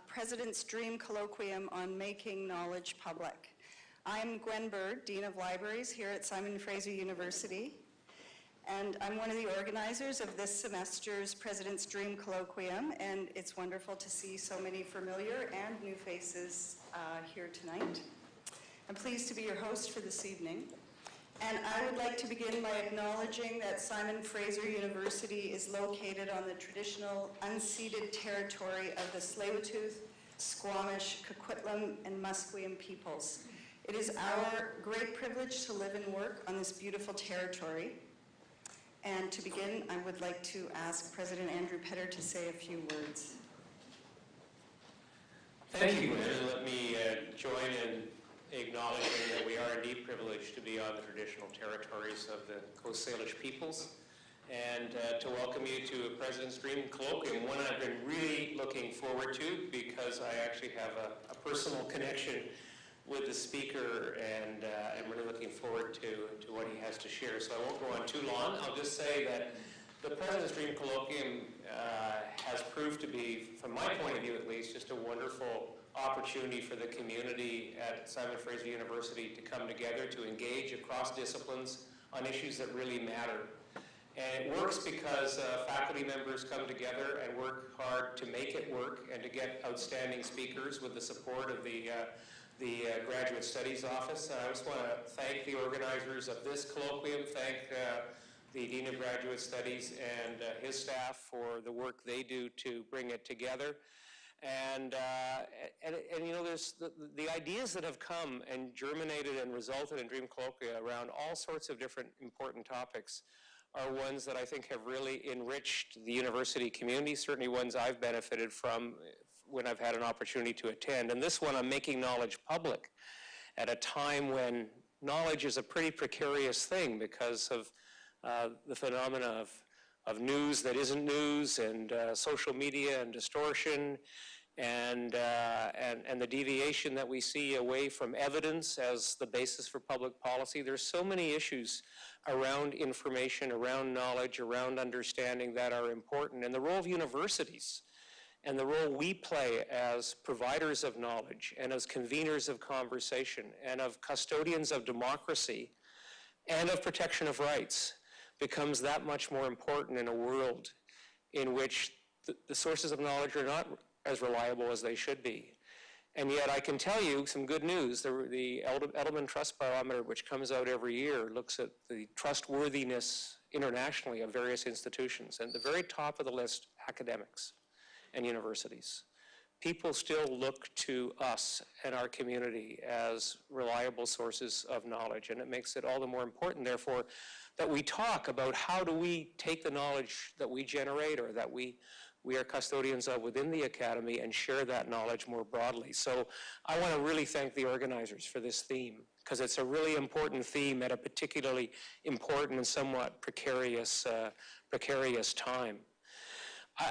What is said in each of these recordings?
President's Dream Colloquium on Making Knowledge Public. I'm Gwen Bird, Dean of Libraries here at Simon Fraser University, and I'm one of the organizers of this semester's President's Dream Colloquium, and it's wonderful to see so many familiar and new faces here tonight. I'm pleased to be your host for this evening. And I would like to begin by acknowledging that Simon Fraser University is located on the traditional unceded territory of the Tsleil-Waututh, Squamish, Coquitlam, and Musqueam peoples. It is our great privilege to live and work on this beautiful territory. And to begin, I would like to ask President Andrew Petter to say a few words. Thank you, Gwen. Let me join in acknowledging that we are indeed privileged to be on the traditional territories of the Coast Salish peoples, and to welcome you to a President's Dream Colloquium, one I've been really looking forward to because I actually have a personal connection with the speaker, and I'm really looking forward to what he has to share. So I won't go on too long. I'll just say that the President's Dream Colloquium has proved to be, from my point of view at least, just a wonderful opportunity for the community at Simon Fraser University to come together, to engage across disciplines on issues that really matter. And it works because faculty members come together and work hard to make it work and to get outstanding speakers with the support of the Graduate Studies Office. And I just want to thank the organizers of this colloquium, thank the Dean of Graduate Studies and his staff for the work they do to bring it together. And you know, there's the ideas that have come and germinated and resulted in Dream Colloquia around all sorts of different important topics are ones that I think have really enriched the university community, certainly ones I've benefited from when I've had an opportunity to attend. And this one on making knowledge public at a time when knowledge is a pretty precarious thing because of the phenomena of news that isn't news, and social media and distortion, and the deviation that we see away from evidence as the basis for public policy. There's so many issues around information, around knowledge, around understanding that are important, and the role of universities and the role we play as providers of knowledge and as conveners of conversation and of custodians of democracy and of protection of rights becomes that much more important in a world in which the sources of knowledge are not as reliable as they should be. And yet I can tell you some good news. The Edelman Trust Barometer, which comes out every year, looks at the trustworthiness internationally of various institutions. And at the very top of the list, academics and universities. People still look to us and our community as reliable sources of knowledge, and it makes it all the more important, therefore, that we talk about how do we take the knowledge that we generate or that we are custodians of within the academy and share that knowledge more broadly. So I want to really thank the organizers for this theme, because it's a really important theme at a particularly important and somewhat precarious time.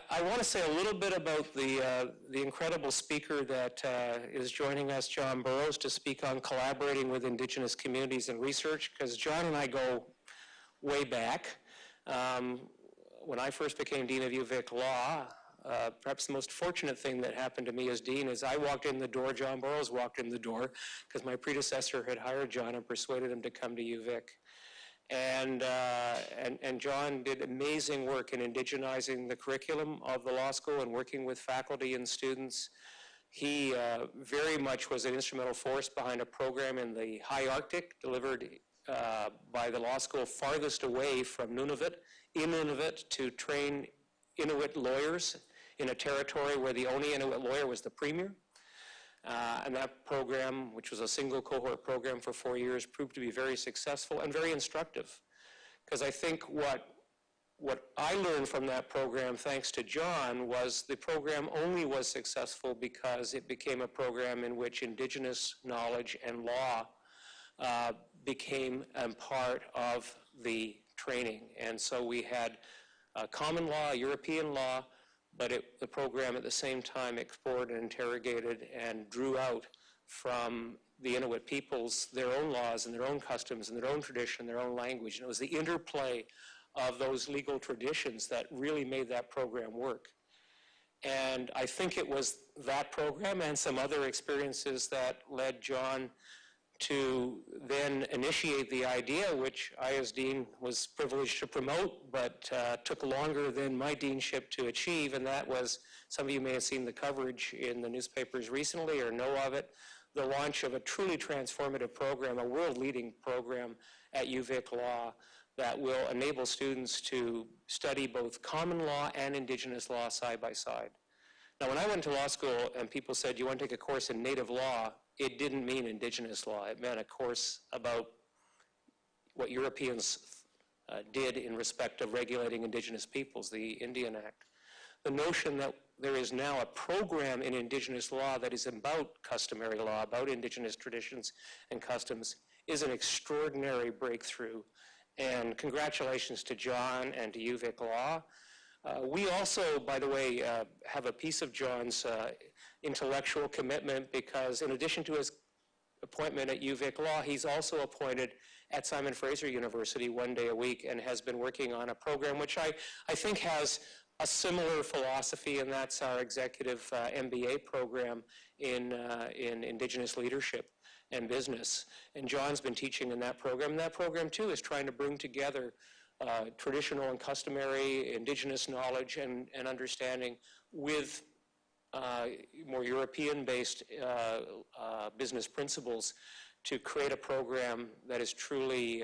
I want to say a little bit about the incredible speaker that is joining us, John Barrows, to speak on collaborating with Indigenous communities and research, because John and I go way back. When I first became Dean of UVic Law, perhaps the most fortunate thing that happened to me as Dean is I walked in the door, John Barrows walked in the door, because my predecessor had hired John and persuaded him to come to UVic. And John did amazing work in indigenizing the curriculum of the law school and working with faculty and students. He very much was an instrumental force behind a program in the high Arctic delivered by the law school farthest away from Nunavut, in Nunavut, to train Inuit lawyers in a territory where the only Inuit lawyer was the premier. And that program, which was a single cohort program for 4 years, proved to be very successful and very instructive. Because I think what I learned from that program, thanks to John, was the program only was successful because it became a program in which Indigenous knowledge and law became a part of the training. And so we had common law, European law, but the program at the same time explored and interrogated and drew out from the Inuit peoples their own laws and their own customs and their own tradition, their own language. And it was the interplay of those legal traditions that really made that program work. And I think it was that program and some other experiences that led John to then initiate the idea, which I as dean was privileged to promote, but took longer than my deanship to achieve, and that was, some of you may have seen the coverage in the newspapers recently or know of it, the launch of a truly transformative program, a world-leading program at UVic Law that will enable students to study both common law and Indigenous law side by side. Now, when I went to law school and people said, you want to take a course in native law, it didn't mean Indigenous law. It meant a course about what Europeans did in respect of regulating Indigenous peoples, the Indian Act. The notion that there is now a program in Indigenous law that is about customary law, about Indigenous traditions and customs, is an extraordinary breakthrough. And congratulations to John and to UVic Law. We also, by the way, have a piece of John's intellectual commitment, because in addition to his appointment at UVic Law, he's also appointed at Simon Fraser University 1 day a week and has been working on a program which I think has a similar philosophy, and that's our executive MBA program in Indigenous leadership and business. And John's been teaching in that program. And that program, too, is trying to bring together traditional and customary Indigenous knowledge and understanding with more European-based business principles to create a program that is truly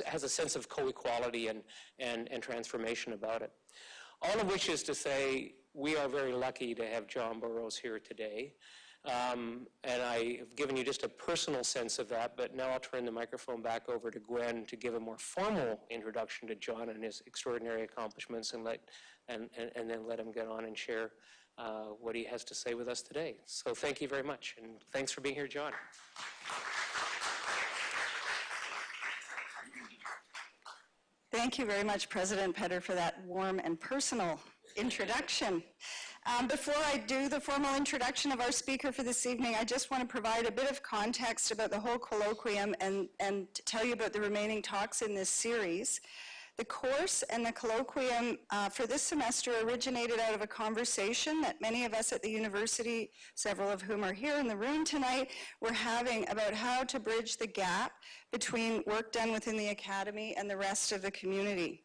has a sense of co-equality and transformation about it. All of which is to say, we are very lucky to have John Barrows here today. And I have given you just a personal sense of that, but now I'll turn the microphone back over to Gwen to give a more formal introduction to John and his extraordinary accomplishments, and then let him get on and share what he has to say with us today. So thank you very much, and thanks for being here, John. Thank you very much, President Petter, for that warm and personal introduction. Before I do the formal introduction of our speaker for this evening, I just want to provide a bit of context about the whole colloquium and tell you about the remaining talks in this series. The course and the colloquium for this semester originated out of a conversation that many of us at the university, several of whom are here in the room tonight, were having about how to bridge the gap between work done within the academy and the rest of the community.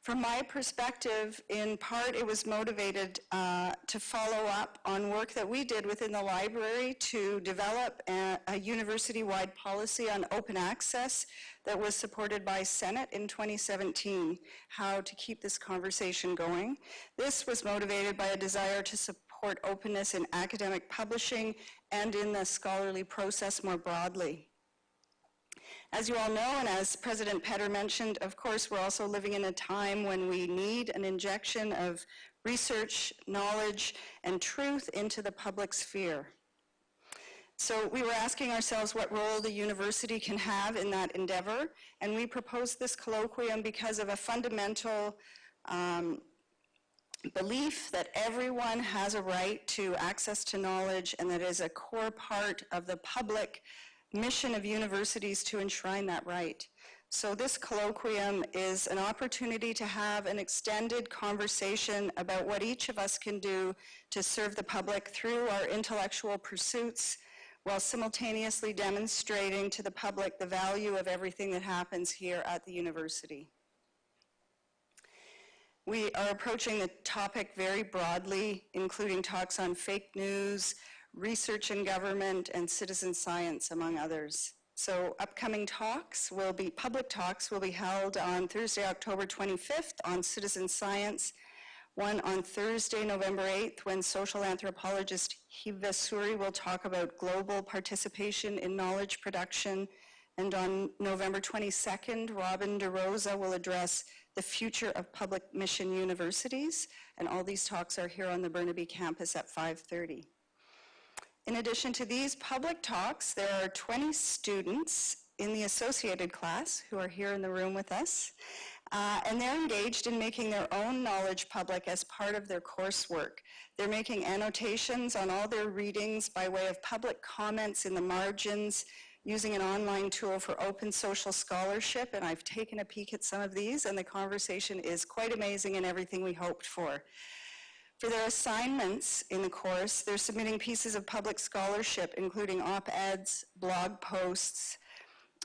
From my perspective, in part, it was motivated to follow up on work that we did within the library to develop a university-wide policy on open access that was supported by Senate in 2017, how to keep this conversation going. This was motivated by a desire to support openness in academic publishing and in the scholarly process more broadly. As you all know, and as President Petter mentioned, of course, we're also living in a time when we need an injection of research, knowledge, and truth into the public sphere. So we were asking ourselves what role the university can have in that endeavor, and we proposed this colloquium because of a fundamental belief that everyone has a right to access to knowledge, and that is a core part of the public mission of universities to enshrine that right. So this colloquium is an opportunity to have an extended conversation about what each of us can do to serve the public through our intellectual pursuits, while simultaneously demonstrating to the public the value of everything that happens here at the university. We are approaching the topic very broadly, including talks on fake news, research in government, and citizen science, among others. So upcoming talks will be, public talks will be held on Thursday, October 25th on citizen science, one on Thursday, November 8th, when social anthropologist Hiva Suri will talk about global participation in knowledge production, and on November 22nd, Robin DeRosa will address the future of public mission universities, and all these talks are here on the Burnaby campus at 5:30. In addition to these public talks, there are 20 students in the associated class who are here in the room with us, and they're engaged in making their own knowledge public as part of their coursework. They're making annotations on all their readings by way of public comments in the margins, using an online tool for open social scholarship, and I've taken a peek at some of these, and the conversation is quite amazing and everything we hoped for. For their assignments in the course, they're submitting pieces of public scholarship, including op-eds, blog posts,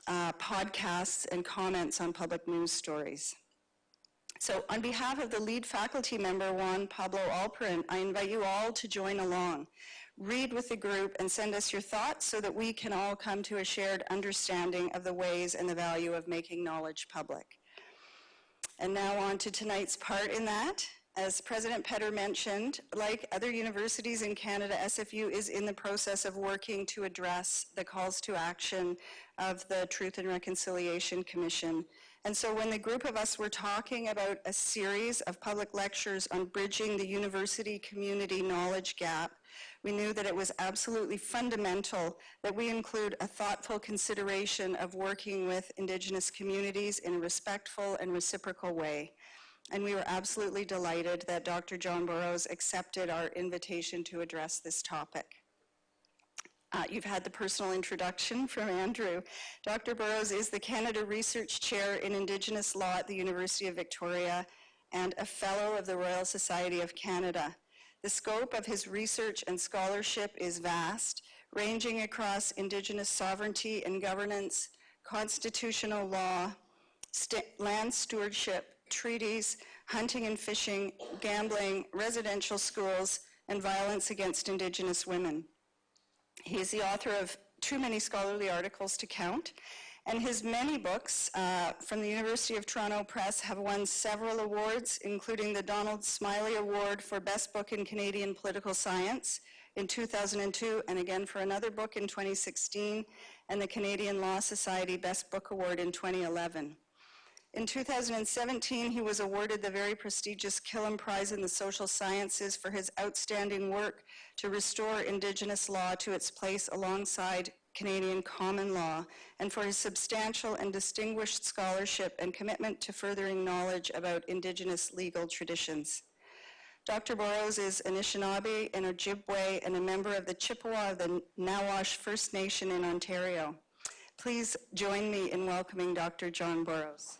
podcasts, and comments on public news stories. So on behalf of the lead faculty member, Juan Pablo Alperin, I invite you all to join along. Read with the group and send us your thoughts so that we can all come to a shared understanding of the ways and the value of making knowledge public. And now on to tonight's part in that. As President Petter mentioned, like other universities in Canada, SFU is in the process of working to address the calls to action of the Truth and Reconciliation Commission. And so when the group of us were talking about a series of public lectures on bridging the university community knowledge gap, we knew that it was absolutely fundamental that we include a thoughtful consideration of working with Indigenous communities in a respectful and reciprocal way. And we were absolutely delighted that Dr. John Barrows accepted our invitation to address this topic. You've had the personal introduction from Andrew. Dr. Barrows is the Canada Research Chair in Indigenous Law at the University of Victoria and a Fellow of the Royal Society of Canada. The scope of his research and scholarship is vast, ranging across Indigenous sovereignty and governance, constitutional law, land stewardship, treaties, hunting and fishing, gambling, residential schools, and violence against Indigenous women. He is the author of too many scholarly articles to count, and his many books from the University of Toronto Press have won several awards, including the Donald Smiley Award for Best Book in Canadian Political Science in 2002, and again for another book in 2016, and the Canadian Law Society Best Book Award in 2011. In 2017, he was awarded the very prestigious Killam Prize in the Social Sciences for his outstanding work to restore Indigenous law to its place alongside Canadian common law, and for his substantial and distinguished scholarship and commitment to furthering knowledge about Indigenous legal traditions. Dr. Barrows is Anishinaabe and Ojibwe and a member of the Chippewa of the Nawash First Nation in Ontario. Please join me in welcoming Dr. John Barrows.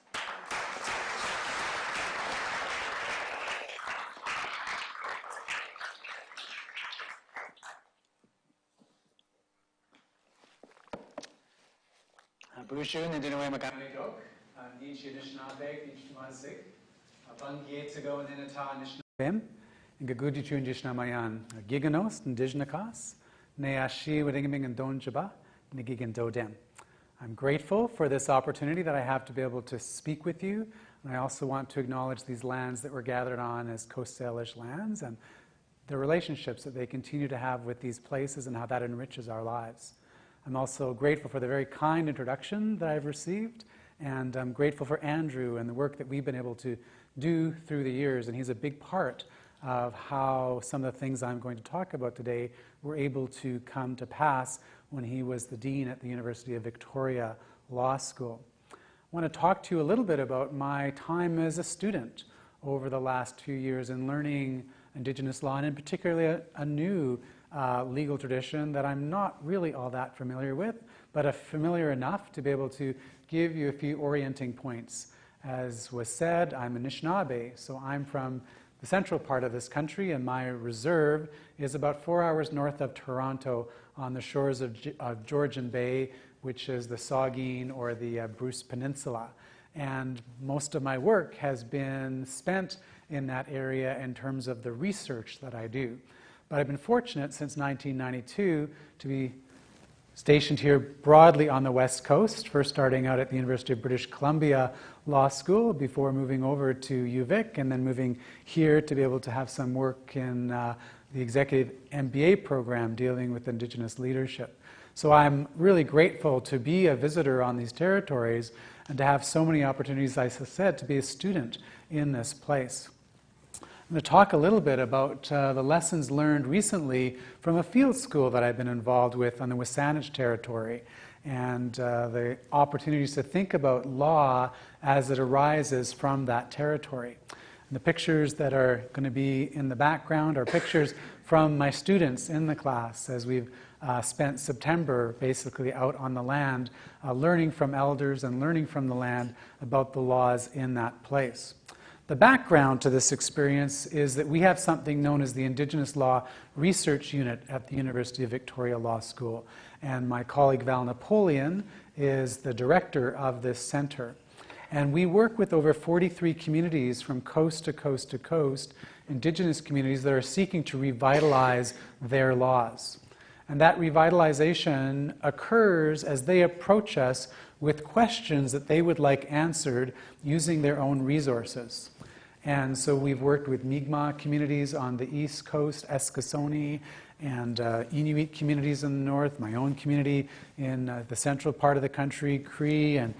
Brushu Nindinaway Makamidok, Nichi Anishinaabe, Nichi Mazik, Bangi to go in Inata Anishinaabe, and Gagudi Chunjishnamayan, Giganos, Indigenous, Neashi, Wadingaming and Donjaba, Nigigan Dodem. I'm grateful for this opportunity that I have to be able to speak with you, and I also want to acknowledge these lands that we're gathered on as Coast Salish lands and the relationships that they continue to have with these places and how that enriches our lives. I'm also grateful for the very kind introduction that I've received, and I'm grateful for Andrew and the work that we've been able to do through the years, and he's a big part of how some of the things I'm going to talk about today were able to come to pass when he was the Dean at the University of Victoria Law School. I want to talk to you a little bit about my time as a student over the last few years in learning Indigenous law, and in particular a new legal tradition that I'm not really all that familiar with, but familiar enough to be able to give you a few orienting points. As was said, I'm Anishinaabe, so I'm from the central part of this country, and my reserve is about 4 hours north of Toronto on the shores of Georgian Bay, which is the Saugeen or the Bruce Peninsula. And most of my work has been spent in that area in terms of the research that I do. But I've been fortunate since 1992 to be stationed here broadly on the West Coast, first starting out at the University of British Columbia Law School before moving over to UVic and then moving here to be able to have some work in the executive MBA program dealing with Indigenous leadership. So I'm really grateful to be a visitor on these territories and to have so many opportunities, as I said, to be a student in this place. I'm going to talk a little bit about the lessons learned recently from a field school that I've been involved with on the Wasanich Territory, and the opportunities to think about law as it arises from that territory. And the pictures that are going to be in the background are pictures from my students in the class as we've spent September basically out on the land, learning from elders and learning from the land about the laws in that place. The background to this experience is that we have something known as the Indigenous Law Research Unit at the University of Victoria Law School. And my colleague Val Napoleon is the director of this center. And we work with over 43 communities from coast to coast to coast, Indigenous communities that are seeking to revitalize their laws. And that revitalization occurs as they approach us with questions that they would like answered using their own resources. And so we've worked with Mi'kmaq communities on the east coast, Eskasoni, and Inuit communities in the north, my own community in the central part of the country, Cree and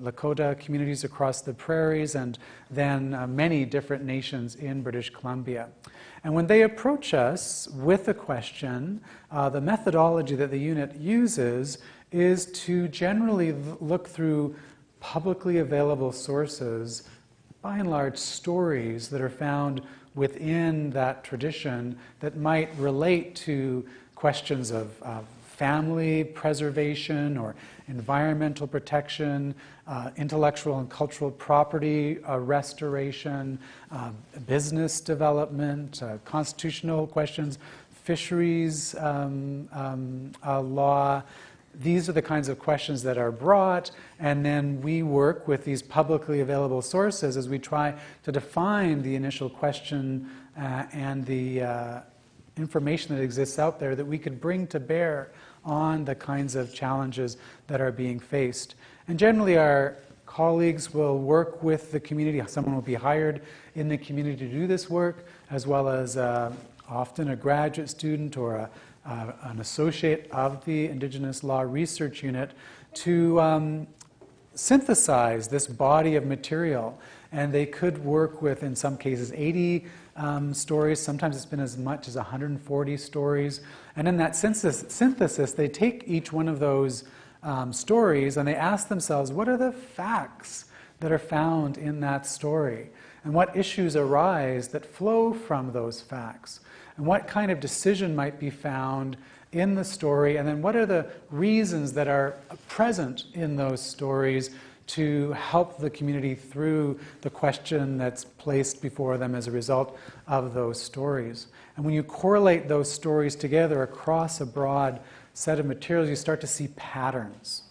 Lakota communities across the prairies, and then many different nations in British Columbia. And when they approach us with a question, the methodology that the unit uses is to generally look through publicly available sources, by and large stories that are found within that tradition that might relate to questions of family preservation or environmental protection, intellectual and cultural property restoration, business development, constitutional questions, fisheries law. These are the kinds of questions that are brought, and then we work with these publicly available sources as we try to define the initial question and the information that exists out there that we could bring to bear on the kinds of challenges that are being faced. And generally our colleagues will work with the community. Someone will be hired in the community to do this work, as well as often a graduate student or an associate of the Indigenous Law Research Unit to synthesize this body of material. And they could work with, in some cases, 80 stories. Sometimes it's been as much as 140 stories. And in that synthesis, they take each one of those stories and they ask themselves, what are the facts that are found in that story? And what issues arise that flow from those facts? And what kind of decision might be found in the story? And then what are the reasons that are present in those stories to help the community through the question that's placed before them as a result of those stories? And when you correlate those stories together across a broad set of materials, you start to see patterns.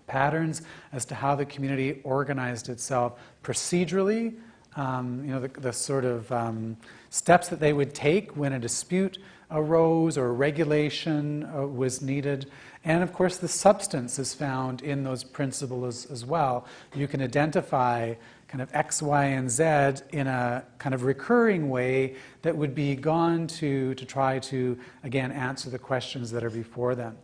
Patterns as to how the community organized itself procedurally, the sort of steps that they would take when a dispute arose or regulation was needed. And of course the substance is found in those principles as well. You can identify kind of X, Y, and Z in a kind of recurring way that would be gone to try to, again, answer the questions that are before them.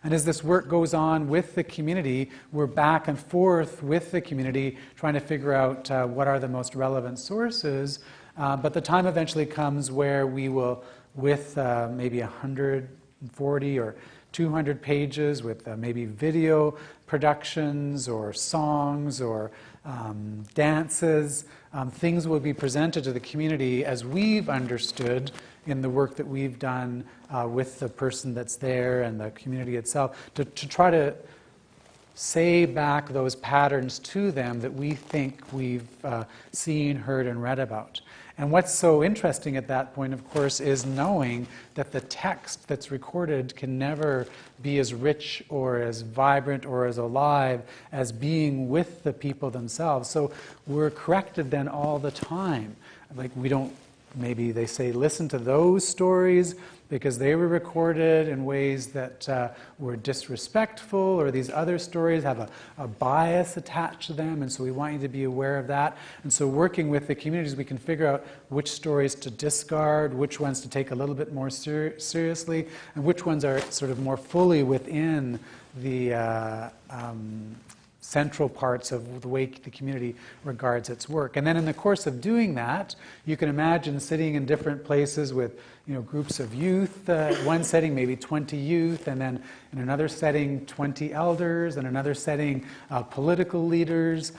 And as this work goes on with the community, we're back and forth with the community trying to figure out what are the most relevant sources. But the time eventually comes where we will, with maybe 140 or 200 pages, with maybe video productions or songs or dances, things will be presented to the community as we've understood in the work that we've done with the person that's there and the community itself, to try to say back those patterns to them that we think we've seen, heard, and read about. And what's so interesting at that point, of course, is knowing that the text that's recorded can never be as rich or as vibrant or as alive as being with the people themselves. So we're corrected then all the time. Like, we don't, maybe they say, listen to those stories because they were recorded in ways that were disrespectful, or these other stories have a bias attached to them, and so we want you to be aware of that. And so working with the communities, we can figure out which stories to discard, which ones to take a little bit more seriously, and which ones are sort of more fully within the central parts of the way the community regards its work. And then in the course of doing that, you can imagine sitting in different places with groups of youth, one setting maybe 20 youth, and then in another setting 20 elders, and another setting political leaders,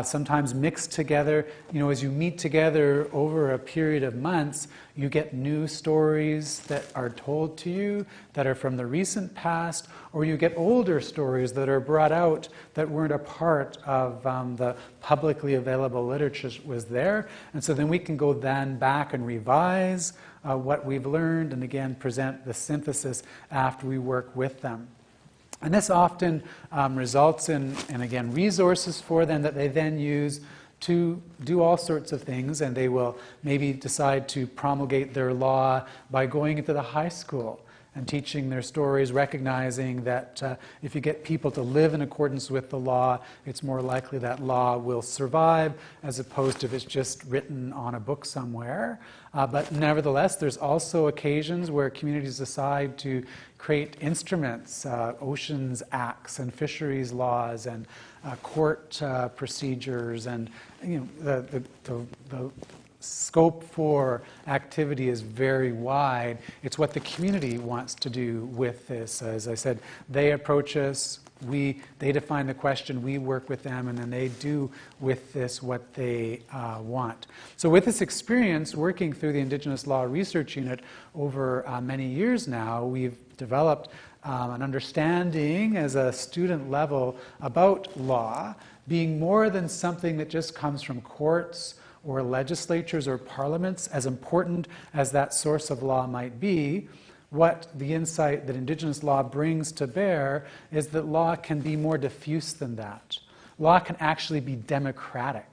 sometimes mixed together. As you meet together over a period of months, you get new stories that are told to you that are from the recent past, or you get older stories that are brought out that weren't a part of the publicly available literature that was there. And so then we can go then back and revise what we've learned, and again present the synthesis after we work with them. And this often results in, and again, resources for them that they then use to do all sorts of things, and they will maybe decide to promulgate their law by going into the high school and teaching their stories, recognizing that if you get people to live in accordance with the law, it's more likely that law will survive, as opposed to if it's just written on a book somewhere. But nevertheless, there's also occasions where communities decide to create instruments, oceans acts and fisheries laws and court procedures, and the scope for activity is very wide. It's what the community wants to do with this. As I said, they approach us, they define the question, we work with them, and then they do with this what they want. So with this experience, working through the Indigenous Law Research Unit over many years now, we've developed an understanding as a student level about law being more than something that just comes from courts or legislatures or parliaments. As important as that source of law might be, what the insight that Indigenous law brings to bear is that law can be more diffuse than that. Law can actually be democratic.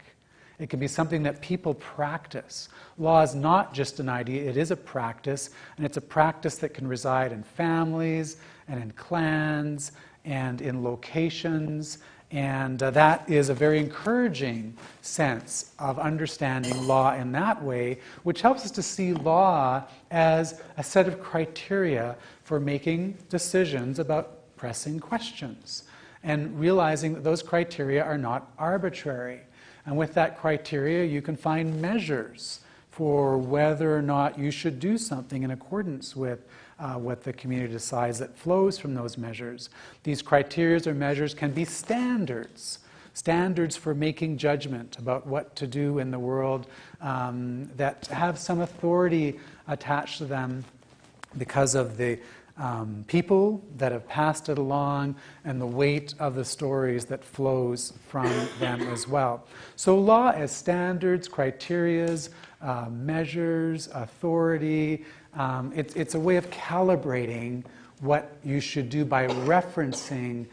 It can be something that people practice. Law is not just an idea, it is a practice, and it's a practice that can reside in families and in clans and in locations. And that is a very encouraging sense of understanding law in that way, which helps us to see law as a set of criteria for making decisions about pressing questions, and realizing that those criteria are not arbitrary. And with that criteria, you can find measures for whether or not you should do something in accordance with what the community decides that flows from those measures. These criteria or measures can be standards for making judgment about what to do in the world, that have some authority attached to them because of the people that have passed it along and the weight of the stories that flows from them as well. So law as standards, criterias, measures, authority, it's a way of calibrating what you should do by referencing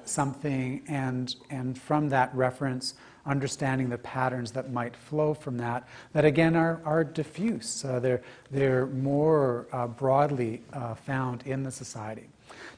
something, and from that reference understanding the patterns that might flow from that again are diffuse. They're more broadly found in the society.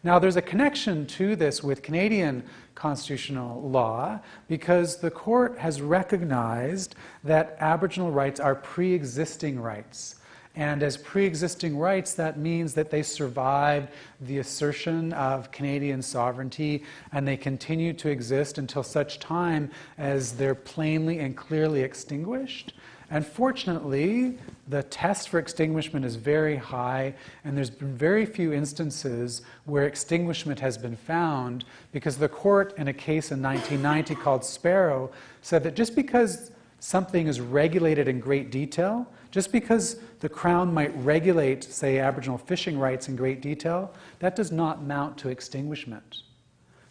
Now there's a connection to this with Canadian constitutional law, because the court has recognized that Aboriginal rights are pre-existing rights. And as pre-existing rights, that means that they survived the assertion of Canadian sovereignty, and they continue to exist until such time as they're plainly and clearly extinguished. And fortunately, the test for extinguishment is very high, and there's been very few instances where extinguishment has been found, because the court, in a case in 1990 called Sparrow, said that just because something is regulated in great detail, just because the Crown might regulate, say, Aboriginal fishing rights in great detail, that does not mount to extinguishment.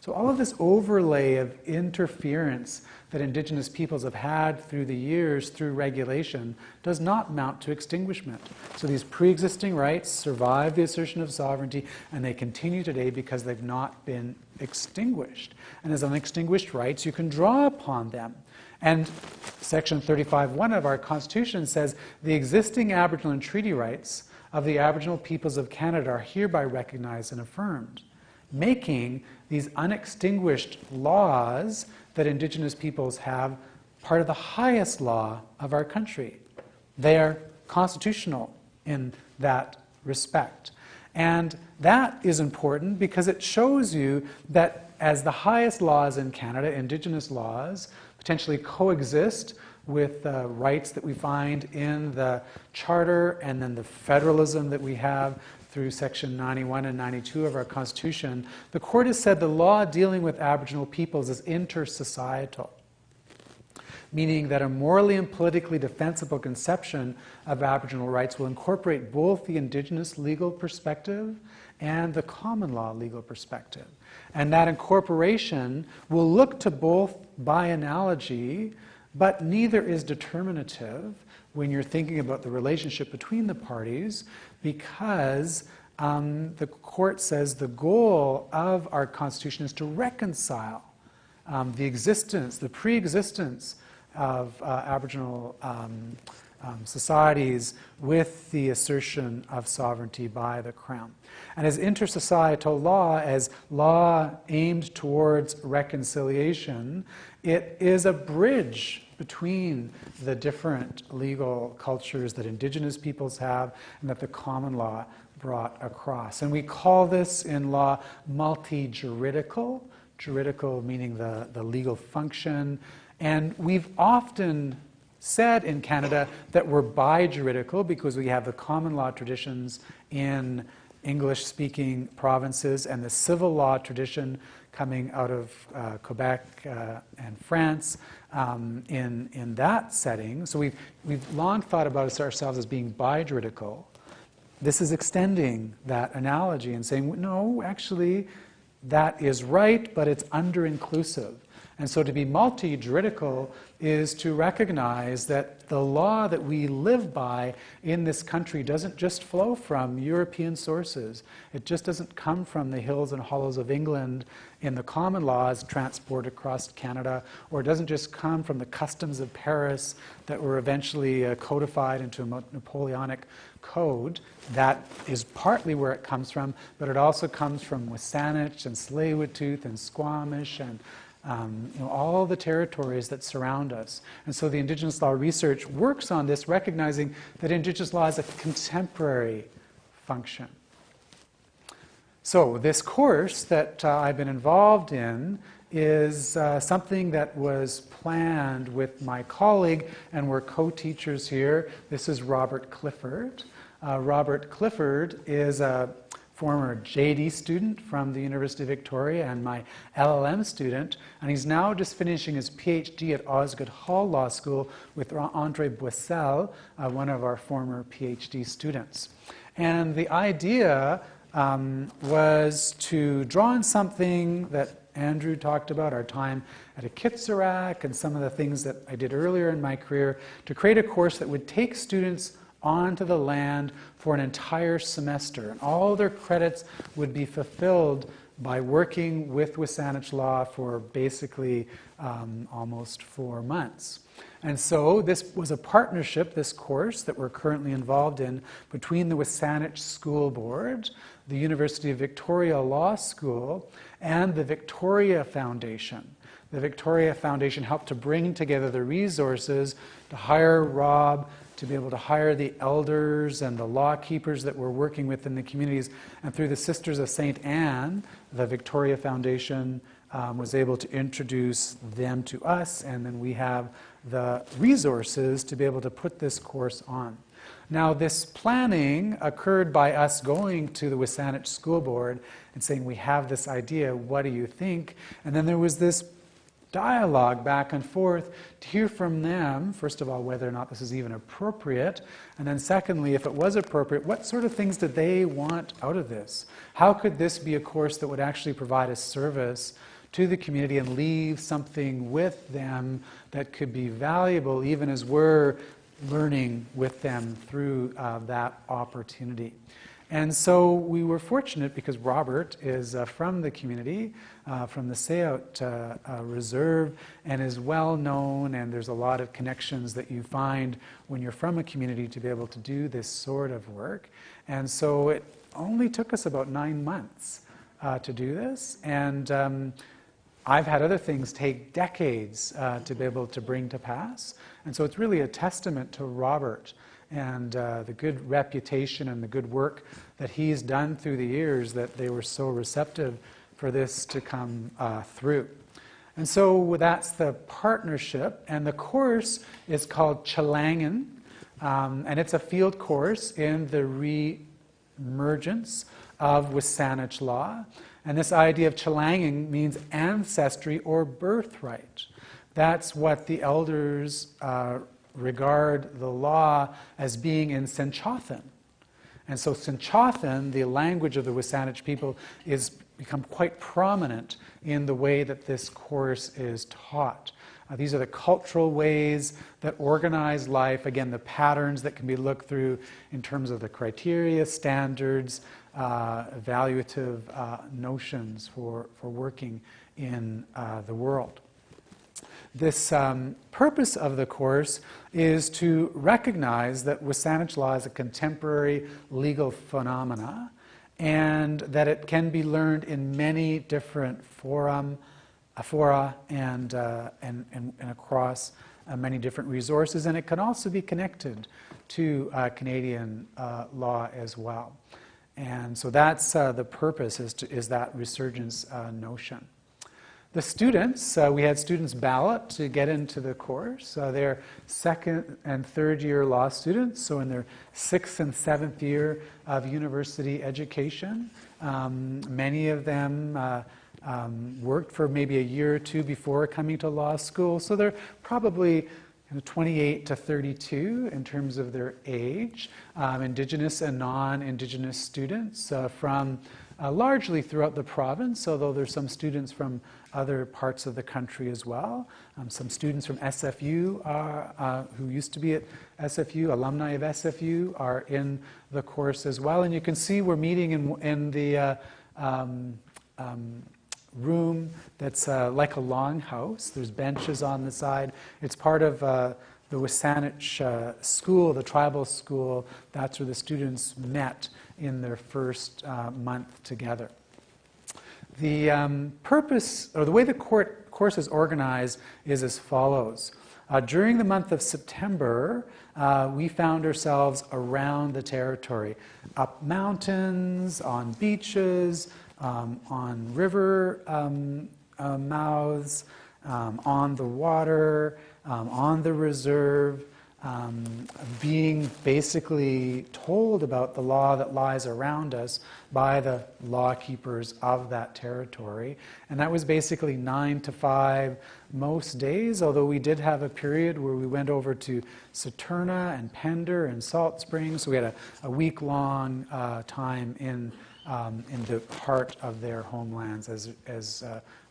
So all of this overlay of interference that Indigenous peoples have had through the years through regulation does not mount to extinguishment. So these pre-existing rights survive the assertion of sovereignty, and they continue today because they've not been extinguished. And as unextinguished rights, you can draw upon them. And Section 35(1) of our Constitution says, the existing Aboriginal and treaty rights of the Aboriginal peoples of Canada are hereby recognized and affirmed, making these unextinguished laws that Indigenous peoples have part of the highest law of our country. They are constitutional in that respect. And that is important because it shows you that as the highest laws in Canada, Indigenous laws, potentially coexist with the rights that we find in the Charter and then the federalism that we have through Section 91 and 92 of our Constitution, the court has said the law dealing with Aboriginal peoples is intersocietal, meaning that a morally and politically defensible conception of Aboriginal rights will incorporate both the Indigenous legal perspective and the common law legal perspective. And that incorporation will look to both by analogy, but neither is determinative when you're thinking about the relationship between the parties, because the court says the goal of our Constitution is to reconcile the pre-existence of Aboriginal societies with the assertion of sovereignty by the Crown. And as intersocietal law, as law aimed towards reconciliation, it is a bridge between the different legal cultures that Indigenous peoples have and that the common law brought across. And we call this in law multi-juridical, juridical meaning the legal function. And we've often said in Canada that we're bi-juridical because we have the common law traditions in English-speaking provinces and the civil law tradition coming out of Quebec and France in that setting. So we've long thought about ourselves as being bi-juridical. This is extending that analogy and saying, no, actually, that is right, but it's under-inclusive. And so to be multi-juridical is to recognize that the law that we live by in this country doesn't just flow from European sources. It just doesn't come from the hills and hollows of England in the common laws transported across Canada, or it doesn't just come from the customs of Paris that were eventually codified into a Napoleonic code. That is partly where it comes from, but it also comes from Wasanich and Tsleil-Waututh and Squamish and all the territories that surround us. And so the Indigenous law research works on this, recognizing that Indigenous law is a contemporary function. So this course that I've been involved in is something that was planned with my colleague, and we're co-teachers here. This is Robert Clifford. Robert Clifford is a former JD student from the University of Victoria and my LLM student, and he's now just finishing his PhD at Osgoode Hall Law School with Andre Boissel, one of our former PhD students. And the idea was to draw on something that Andrew talked about, our time at a Kitsarak and some of the things that I did earlier in my career, to create a course that would take students onto the land for an entire semester. And all their credits would be fulfilled by working with Wasanich law for basically almost 4 months. And so this was a partnership, this course that we're currently involved in, between the Wasanich School Board, the University of Victoria Law School, and the Victoria Foundation. The Victoria Foundation helped to bring together the resources to hire Rob, to be able to hire the elders and the law keepers that we're working with in the communities. And through the Sisters of St. Anne, the Victoria Foundation was able to introduce them to us, and then we have the resources to be able to put this course on. Now, this planning occurred by us going to the Wasanich School Board and saying, we have this idea, what do you think? And then there was this dialogue back and forth to hear from them, first of all, whether or not this is even appropriate, and then secondly, if it was appropriate, what sort of things did they want out of this? How could this be a course that would actually provide a service to the community and leave something with them that could be valuable even as we're learning with them through that opportunity? And so we were fortunate because Robert is from the community, from the Sayout Reserve, and is well known, and there's a lot of connections that you find when you're from a community to be able to do this sort of work. And so it only took us about 9 months to do this, and I've had other things take decades to be able to bring to pass. And so it's really a testament to Robert and the good reputation and the good work that he's done through the years that they were so receptive for this to come through. And so that's the partnership, and the course is called Chilangan, and it's a field course in the re-emergence of Wasanich law. And this idea of Chilangan means ancestry or birthright. That's what the elders regard the law as being in Sanchothan. And so Sanchothan, the language of the Wasanich people, is become quite prominent in the way that this course is taught. These are the cultural ways that organize life, again, the patterns that can be looked through in terms of the criteria, standards, evaluative notions for working in the world. This purpose of the course is to recognize that Wasanich law is a contemporary legal phenomena, and that it can be learned in many different fora and across many different resources, and it can also be connected to Canadian law as well. And so that's the purpose, is that resurgence notion. The students, we had students ballot to get into the course. They're second and third year law students, so in their 6th and 7th year of university education. Many of them worked for maybe a year or two before coming to law school, so they're probably 28 to 32 in terms of their age. Indigenous and non-Indigenous students from largely throughout the province, although there's some students from other parts of the country as well. Some students from SFU who used to be at SFU, alumni of SFU, are in the course as well. And you can see we're meeting in the room that's like a longhouse. There's benches on the side. It's part of the Wasanich school, the tribal school. That's where the students met in their first month together. The purpose, or the way the course is organized, is as follows. During the month of September, we found ourselves around the territory, up mountains, on beaches, on river mouths, on the water, on the reserve, being basically told about the law that lies around us by the law keepers of that territory. And that was basically 9 to 5 most days, although we did have a period where we went over to Saturna and Pender and Salt Springs. So we had a week-long time in the heart of their homelands as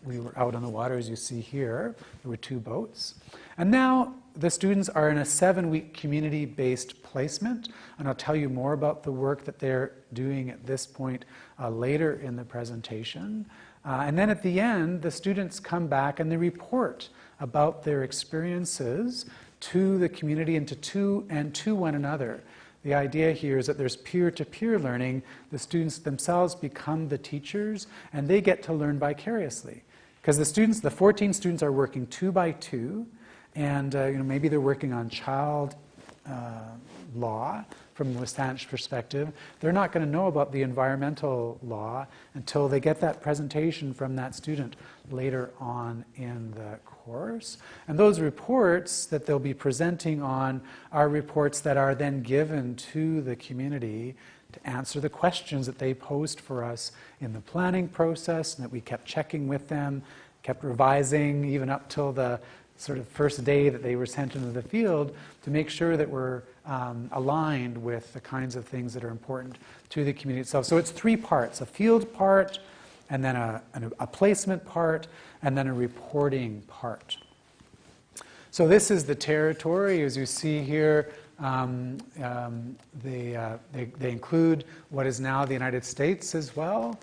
we were out on the water, as you see here. There were 2 boats. And now the students are in a 7-week community-based placement, and I'll tell you more about the work that they're doing at this point later in the presentation. And then at the end, the students come back and they report about their experiences to the community and to one another. The idea here is that there's peer-to-peer learning. The students themselves become the teachers, and they get to learn vicariously. Because the 14 students are working 2 by 2, and maybe they're working on child law from the Wasanich perspective. They're not going to know about the environmental law until they get that presentation from that student later on in the course. And those reports that they'll be presenting on are reports that are then given to the community to answer the questions that they posed for us in the planning process, and that we kept checking with them, kept revising even up till the sort of first day that they were sent into the field, to make sure that we're aligned with the kinds of things that are important to the community itself. So it's 3 parts: a field part, and then a placement part, and then a reporting part. So this is the territory. As you see here, they include what is now the United States as well.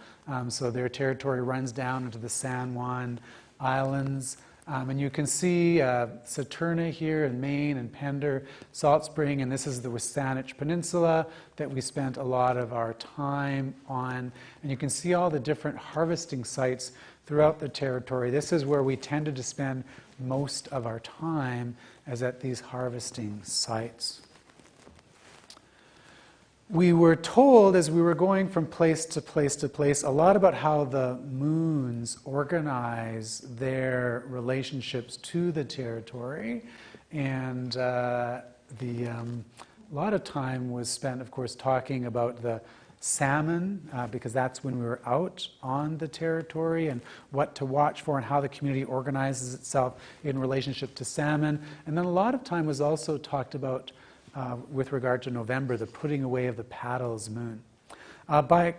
So their territory runs down into the San Juan Islands. And you can see Saturna here in Maine, and Pender, Salt Spring, and this is the Wasanich Peninsula that we spent a lot of our time on. And you can see all the different harvesting sites throughout the territory. This is where we tended to spend most of our time, as at these harvesting sites. we were told as we were going from place to place to place a lot about how the moons organize their relationships to the territory. And a lot of time was spent, of course, talking about the salmon, because that's when we were out on the territory, and what to watch for and how the community organizes itself in relationship to salmon. And then a lot of time was also talked about with regard to November, the putting away of the paddles moon. By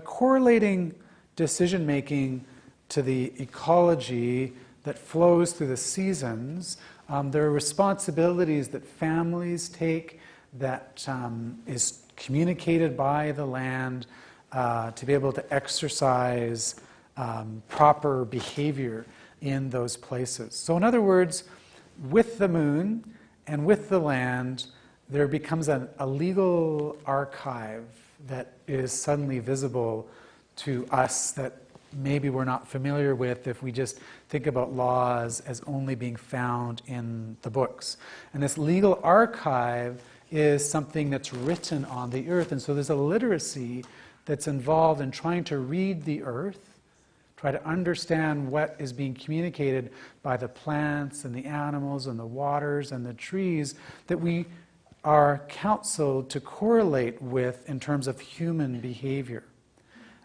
correlating decision-making to the ecology that flows through the seasons, there are responsibilities that families take that is communicated by the land to be able to exercise proper behavior in those places. So in other words, with the moon and with the land, there becomes a legal archive that is suddenly visible to us that maybe we're not familiar with if we just think about laws as only being found in the books. And this legal archive is something that's written on the earth. And so there's a literacy that's involved in trying to read the earth, try to understand what is being communicated by the plants and the animals and the waters and the trees that we are counseled to correlate with in terms of human behavior.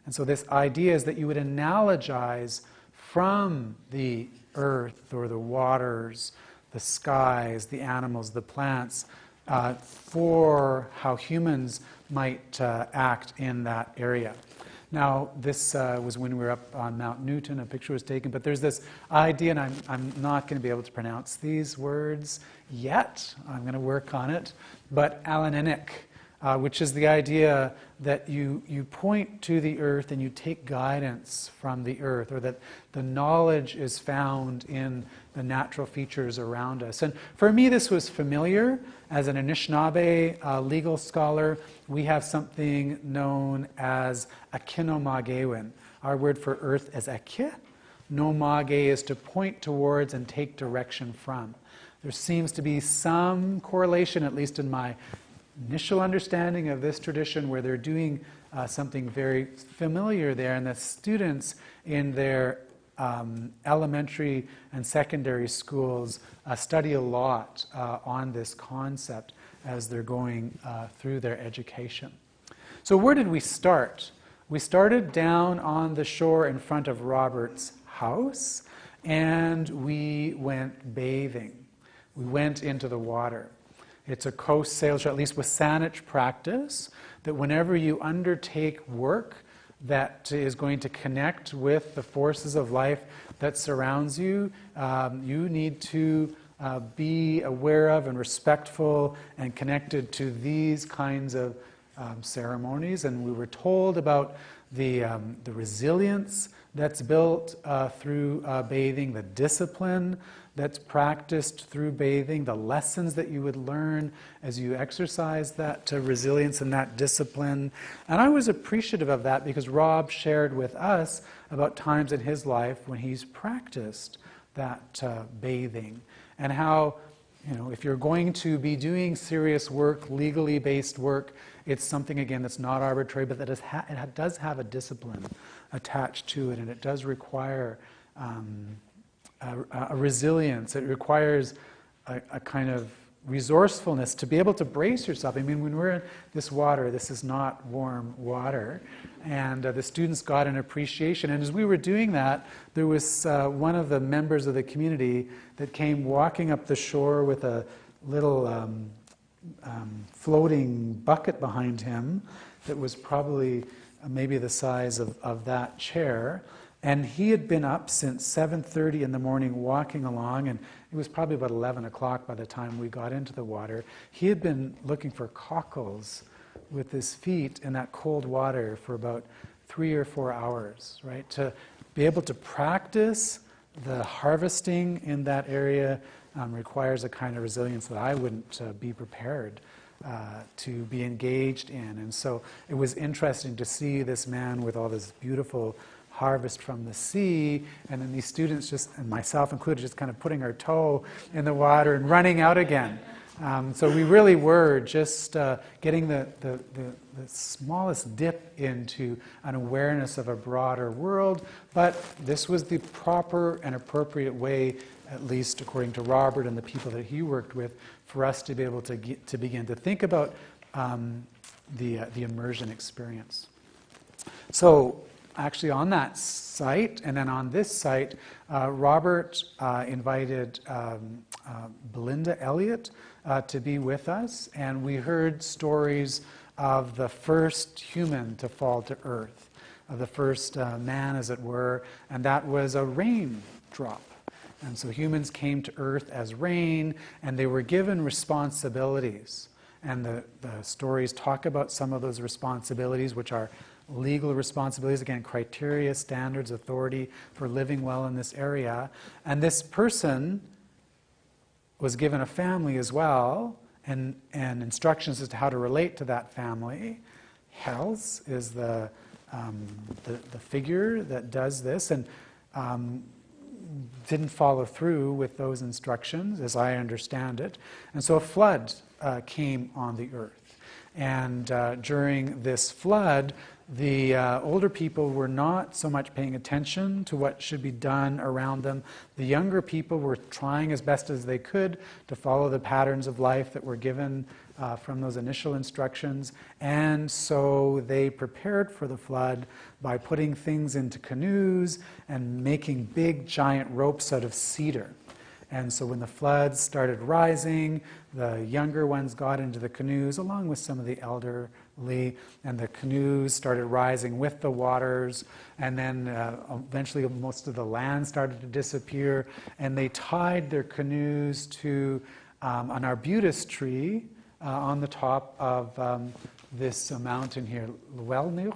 And so this idea is that you would analogize from the earth or the waters, the skies, the animals, the plants, for how humans might act in that area. Now, this was when we were up on Mount Newton, a picture was taken, but there's this idea, and I'm not going to be able to pronounce these words yet. I'm going to work on it. But Alaninik, which is the idea that you point to the earth and you take guidance from the earth, or that the knowledge is found in the natural features around us. And for me, this was familiar. As an Anishinaabe legal scholar, we have something known as akinomagewin. Our word for earth is akye. Nomage is to point towards and take direction from. There seems to be some correlation, at least in my initial understanding of this tradition, where they're doing something very familiar there, and the students in their elementary and secondary schools study a lot on this concept as they're going through their education. So where did we start? We started down on the shore in front of Robert's house, and we went bathing. We went into the water. It's a coast salish, at least with Saanich practice, that whenever you undertake work that is going to connect with the forces of life that surrounds you, you need to be aware of and respectful and connected to these kinds of ceremonies. And we were told about the resilience that's built through bathing, the discipline that's practiced through bathing, the lessons that you would learn as you exercise that resilience and that discipline. And I was appreciative of that because Rob shared with us about times in his life when he's practiced that bathing, and how, you know, if you're going to be doing serious work, legally based work, it's something, again, that's not arbitrary, but that it does have a discipline attached to it, and it does require a resilience. It requires a kind of resourcefulness to be able to brace yourself. I mean, when we're in this water, this is not warm water, and the students got an appreciation. And as we were doing that, there was one of the members of the community that came walking up the shore with a little floating bucket behind him that was probably maybe the size of that chair. And he had been up since 7:30 in the morning walking along, and it was probably about 11 o'clock by the time we got into the water. He had been looking for cockles with his feet in that cold water for about 3 or 4 hours, right? To be able to practice the harvesting in that area requires a kind of resilience that I wouldn't be prepared to be engaged in. And so it was interesting to see this man with all this beautiful harvest from the sea, and then these students just, and myself included, just kind of putting our toe in the water and running out again. So we really were just getting the smallest dip into an awareness of a broader world, but this was the proper and appropriate way, at least according to Robert and the people that he worked with, for us to be able to begin to think about the immersion experience. So actually on that site, and then on this site, Robert invited Belinda Elliott to be with us, and we heard stories of the first human to fall to earth, of the first man, as it were, and that was a raindrop. And so humans came to earth as rain, and they were given responsibilities. And the stories talk about some of those responsibilities, which are legal responsibilities, again, criteria, standards, authority for living well in this area. And this person was given a family as well, and instructions as to how to relate to that family. Hels is the figure that does this, and didn't follow through with those instructions, as I understand it. And so a flood came on the earth. And during this flood, the older people were not so much paying attention to what should be done around them. The younger people were trying as best as they could to follow the patterns of life that were given from those initial instructions. And so they prepared for the flood by putting things into canoes and making big giant ropes out of cedar. And so when the floods started rising, the younger ones got into the canoes along with some of the elderly, and the canoes started rising with the waters, and then eventually most of the land started to disappear, and they tied their canoes to an arbutus tree on the top of this mountain here, Llewellyn.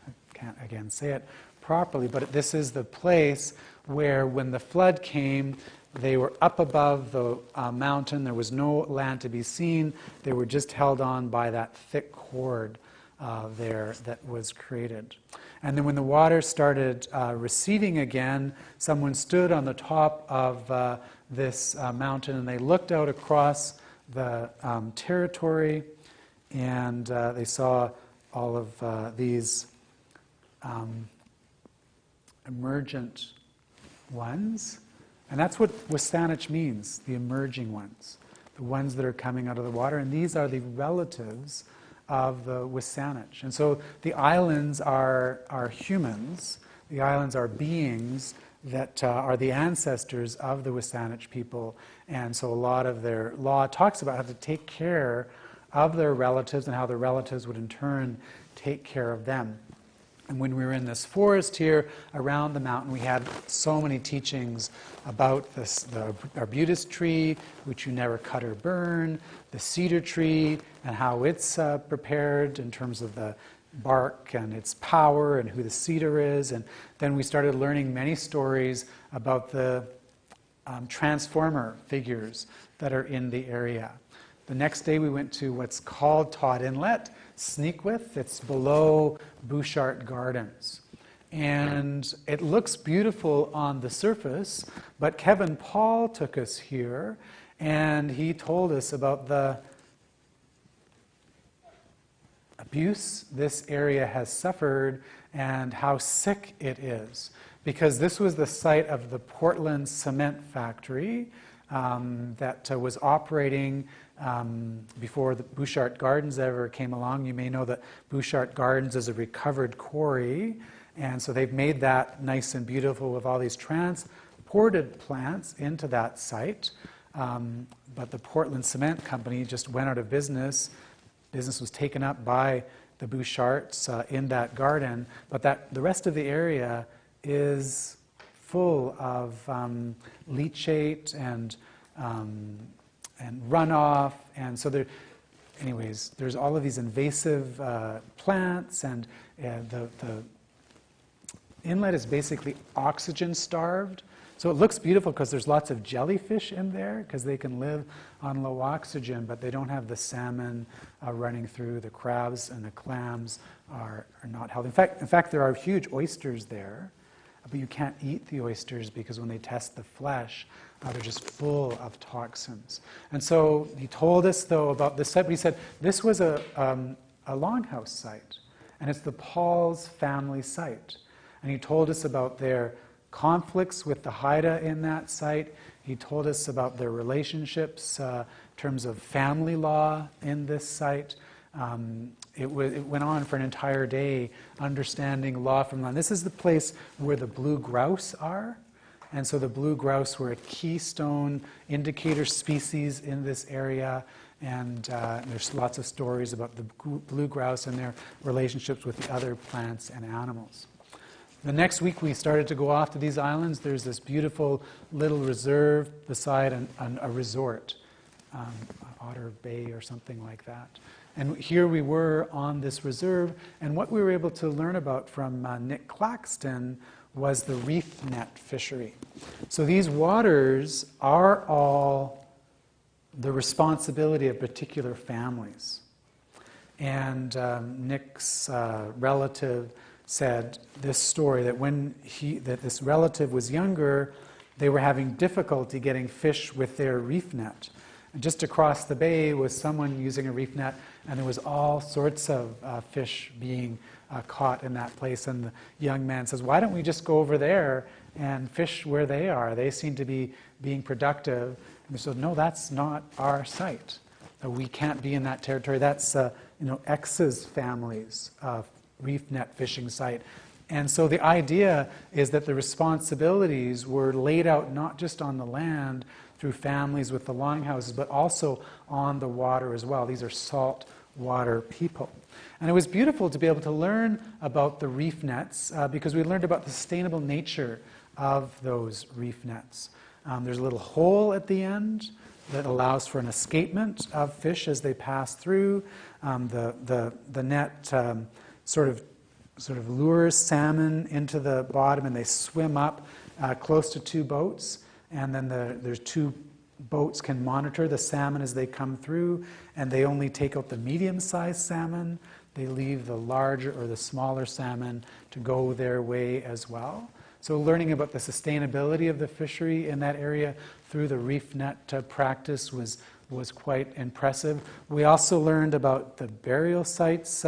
I can't again say it properly, but this is the place where when the flood came, they were up above the mountain. There was no land to be seen. They were just held on by that thick cord there that was created. And then when the water started receding again, someone stood on the top of this mountain, and they looked out across the territory, and they saw all of these emergent ones. And that's what Wasanich means, the emerging ones, the ones that are coming out of the water. And these are the relatives of the Wasanich. And so the islands are humans. The islands are beings that are the ancestors of the Wasanich people. And so a lot of their law talks about how to take care of their relatives and how their relatives would in turn take care of them. And when we were in this forest here around the mountain, we had so many teachings about this, the arbutus tree, which you never cut or burn, the cedar tree, and how it's prepared in terms of the bark and its power and who the cedar is. And then we started learning many stories about the transformer figures that are in the area. The next day we went to what's called Todd Inlet, Sneakwith. It's below Bouchard Gardens. And it looks beautiful on the surface, but Kevin Paul took us here, and he told us about the abuse this area has suffered and how sick it is. Because this was the site of the Portland cement factory that was operating before the Bouchard Gardens ever came along. You may know that Bouchard Gardens is a recovered quarry, and so they've made that nice and beautiful with all these transported plants into that site. But the Portland Cement Company just went out of business. Business was taken up by the Bouchards in that garden, but the rest of the area is full of leachate and runoff, and so there's all of these invasive plants, and the inlet is basically oxygen starved. So it looks beautiful because there's lots of jellyfish in there because they can live on low oxygen, but they don't have the salmon running through. The crabs and the clams are not healthy. In fact, there are huge oysters there, but you can't eat the oysters because when they test the flesh, they're just full of toxins. And so he told us, though, about this site. He said this was a longhouse site, and it's the Paul's family site. And he told us about their conflicts with the Haida in that site. He told us about their relationships in terms of family law in this site. It went on for an entire day, understanding law from land. This is the place where the blue grouse are. And so the blue grouse were a keystone indicator species in this area. And there's lots of stories about the blue grouse and their relationships with the other plants and animals. The next week we started to go off to these islands. There's this beautiful little reserve beside a resort, Otter Bay or something like that. And here we were on this reserve, and what we were able to learn about from Nick Claxton was the reef net fishery. So these waters are all the responsibility of particular families. And Nick's relative said this story, that this relative was younger, they were having difficulty getting fish with their reef net. And just across the bay was someone using a reef net, and there was all sorts of fish being caught in that place. And the young man says, why don't we just go over there and fish where they are? They seem to be being productive. And we said, no, that's not our site. We can't be in that territory. That's X's family's reef net fishing site. And so the idea is that the responsibilities were laid out not just on the land through families with the longhouses, but also on the water as well. These are salt water people. And it was beautiful to be able to learn about the reef nets because we learned about the sustainable nature of those reef nets. There's a little hole at the end that allows for an escapement of fish as they pass through. The net sort of lures salmon into the bottom, and they swim up close to two boats. And then there's two boats can monitor the salmon as they come through, and they only take out the medium-sized salmon. They leave the larger or the smaller salmon to go their way as well. So learning about the sustainability of the fishery in that area through the reef net practice was quite impressive. We also learned about the burial sites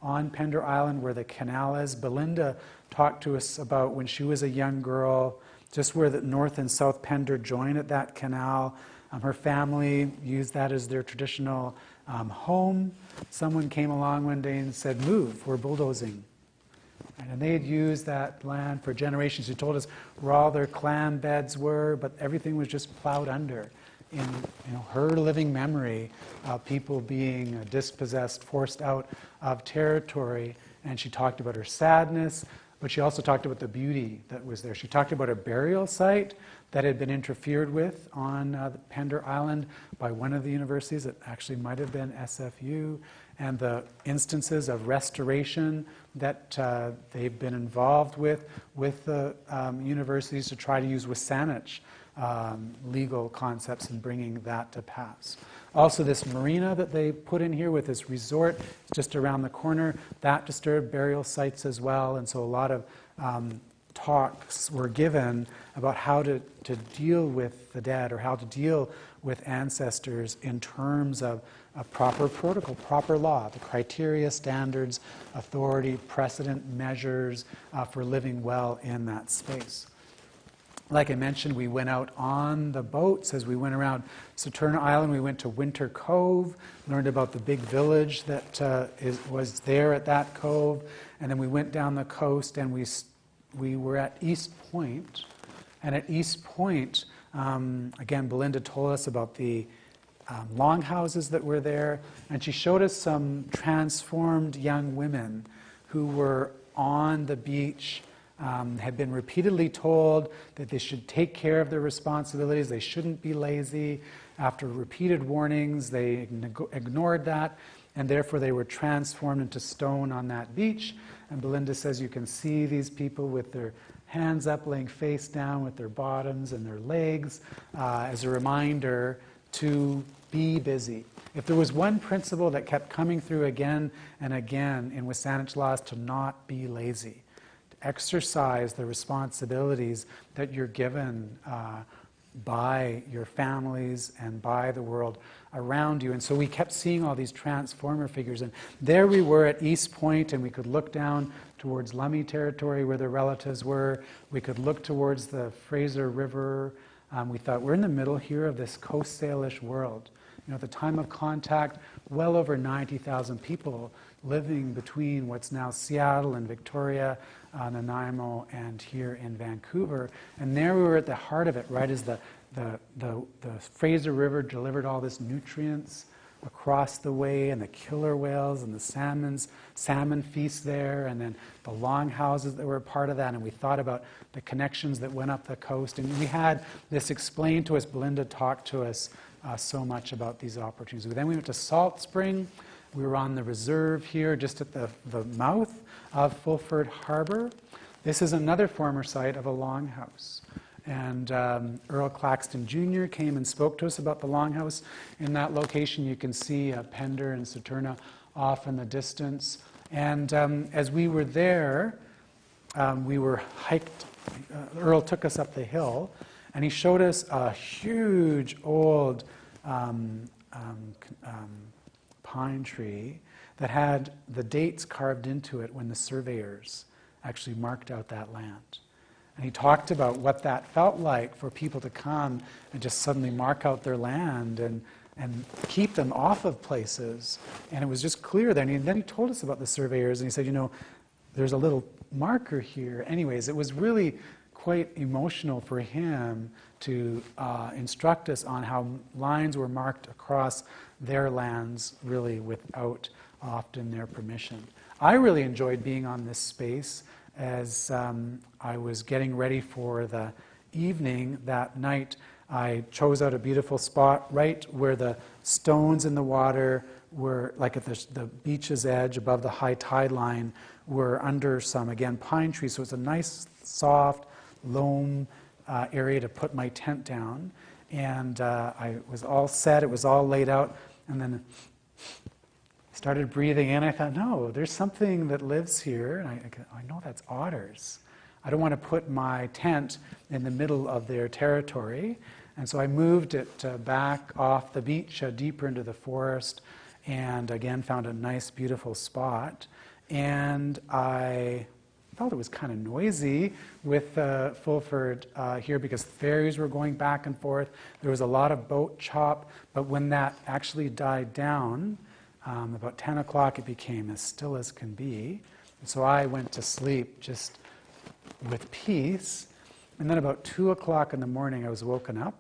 on Pender Island where the canal is. Belinda talked to us about when she was a young girl, just where the North and South Pender join at that canal. Her family used that as their traditional home. Someone came along one day and said, move, we're bulldozing. And they had used that land for generations. She told us where all their clam beds were, but everything was just plowed under. In her living memory of people being dispossessed, forced out of territory. And she talked about her sadness, but she also talked about the beauty that was there. She talked about a burial site that had been interfered with on the Pender Island by one of the universities. It actually might have been SFU. And the instances of restoration that they've been involved with the universities to try to use Wasanich legal concepts and bringing that to pass. Also, this marina that they put in here with this resort just around the corner, that disturbed burial sites as well. And so a lot of talks were given about how to deal with the dead or how to deal with ancestors in terms of a proper protocol, proper law, the criteria, standards, authority, precedent, measures for living well in that space. Like I mentioned, we went out on the boats as we went around Saturna Island. We went to Winter Cove, learned about the big village that was there at that cove, and then we went down the coast and we were at East Point. And at East Point, again, Belinda told us about the longhouses that were there, and she showed us some transformed young women who were on the beach, had been repeatedly told that they should take care of their responsibilities, they shouldn't be lazy. After repeated warnings, they ignored that, and therefore they were transformed into stone on that beach. And Belinda says you can see these people with their hands up, laying face down with their bottoms and their legs as a reminder to be busy. If there was one principle that kept coming through again and again in Wasanich laws, to not be lazy. exercise the responsibilities that you're given by your families and by the world around you. And so we kept seeing all these transformer figures. And there we were at East Point, and we could look down towards Lummi Territory where their relatives were. We could look towards the Fraser River. We thought, we're in the middle here of this Coast Salish world. You know, at the time of contact, well over 90,000 people living between what's now Seattle and Victoria, Nanaimo, and here in Vancouver. And there we were at the heart of it, right as the Fraser River delivered all this nutrients across the way, and the killer whales and the salmon feast there, and then the longhouses that were a part of that. And we thought about the connections that went up the coast. And we had this explained to us. Belinda talked to us so much about these opportunities. Then we went to Salt Spring. We were on the reserve here, just at the mouth of Fulford Harbor. This is another former site of a longhouse. And Earl Claxton Jr. came and spoke to us about the longhouse. In that location, you can see Pender and Saturna off in the distance. And as we were there, we were hiked. Earl took us up the hill, and he showed us a huge old pine tree that had the dates carved into it when the surveyors actually marked out that land. And he talked about what that felt like for people to come and just suddenly mark out their land and keep them off of places. And it was just clear then. And then he told us about the surveyors, and he said, you know, there's a little marker here. Anyways, it was really quite emotional for him to instruct us on how lines were marked across their lands, really without often their permission. I really enjoyed being on this space as I was getting ready for the evening that night. I chose out a beautiful spot right where the stones in the water were, like at the beach's edge above the high tide line, were under some, again, pine trees. So it's a nice, soft, loam area to put my tent down. And I was all set, it was all laid out, and then started breathing in. I thought, no, there's something that lives here, and I know that's otters. I don't want to put my tent in the middle of their territory, and so I moved it back off the beach, deeper into the forest, and again found a nice, beautiful spot. And I felt it was kind of noisy with Fulford here because ferries were going back and forth. There was a lot of boat chop, but when that actually died down, about 10 o'clock, it became as still as can be. And so I went to sleep just with peace. And then about 2 o'clock in the morning, I was woken up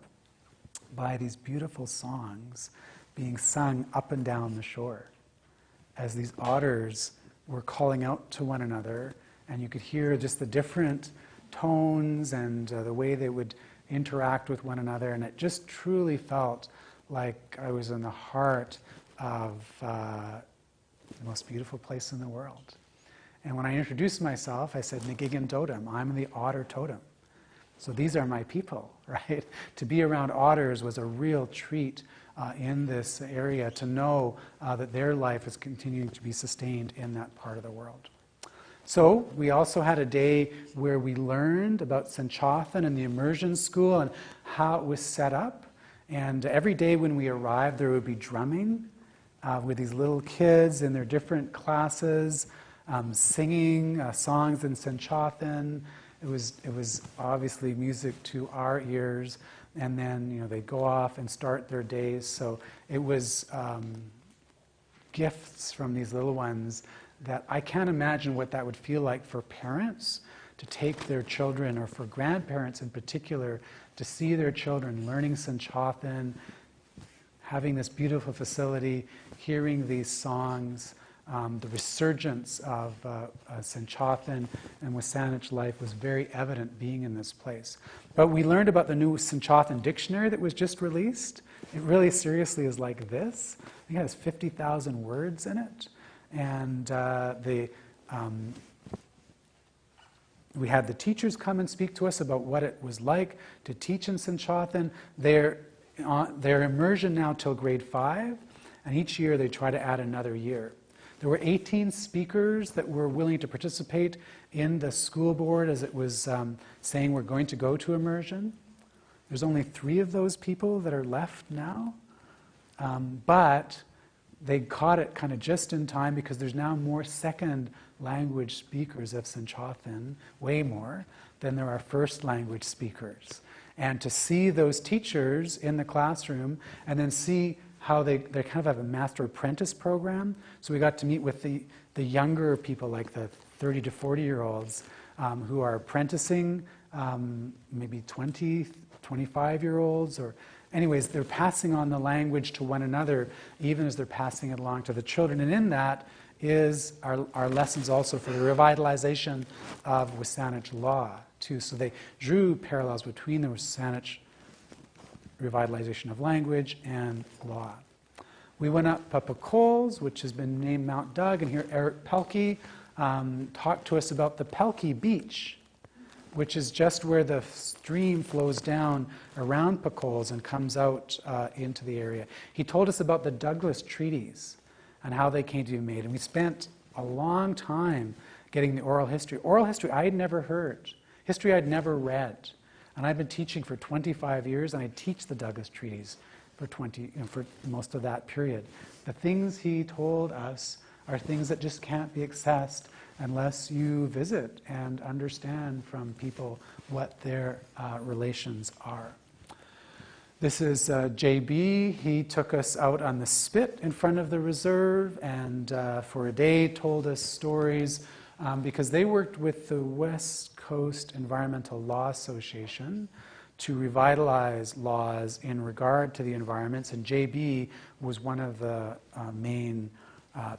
by these beautiful songs being sung up and down the shore as these otters were calling out to one another. And you could hear just the different tones and the way they would interact with one another. And it just truly felt like I was in the heart of the most beautiful place in the world. And when I introduced myself, I said, Nagigan Totem, I'm the otter totem. So these are my people, right? To be around otters was a real treat in this area, to know that their life is continuing to be sustained in that part of the world. So we also had a day where we learned about Sanchothan and the immersion school and how it was set up. And every day when we arrived, there would be drumming with these little kids in their different classes, singing songs in Sanchothan. It was obviously music to our ears, and then they'd go off and start their days. So it was gifts from these little ones that I can't imagine what that would feel like for parents to take their children, or for grandparents in particular, to see their children learning Sanchothan, having this beautiful facility, hearing these songs. The resurgence of Sanchothan and Wasanich life was very evident being in this place. But we learned about the new Sanchothan dictionary that was just released. It really seriously is like this. I think it has 50,000 words in it. And we had the teachers come and speak to us about what it was like to teach in Sanchothan. They're immersion now till grade 5, and each year they try to add another year. There were 18 speakers that were willing to participate in the school board as it was saying we're going to go to immersion. There's only 3 of those people that are left now. But they caught it kind of just in time because there's now more second language speakers of Sanchothin, way more, than there are first language speakers. And to see those teachers in the classroom and then see how they kind of have a master apprentice program. So we got to meet with the younger people, like the 30 to 40-year-olds who are apprenticing, maybe 20, 25-year-olds, or anyways, they're passing on the language to one another, even as they're passing it along to the children. And in that is our lessons also for the revitalization of Wasanich law, too. So they drew parallels between the Wasanich revitalization of language and law. We went up Papa Coles, which has been named Mount Doug, and here Eric Pelkey talked to us about the Pelkey Beach, which is just where the stream flows down around Pacoles and comes out into the area. He told us about the Douglas treaties and how they came to be made. And we spent a long time getting the oral history. Oral history I had never heard. History I'd never read. And I've been teaching for 25 years, and I teach the Douglas treaties for for most of that period. The things he told us are things that just can't be accessed unless you visit and understand from people what their relations are. This is JB. He took us out on the spit in front of the reserve and for a day told us stories because they worked with the West Coast Environmental Law Association to revitalize laws in regard to the environments, and JB was one of the main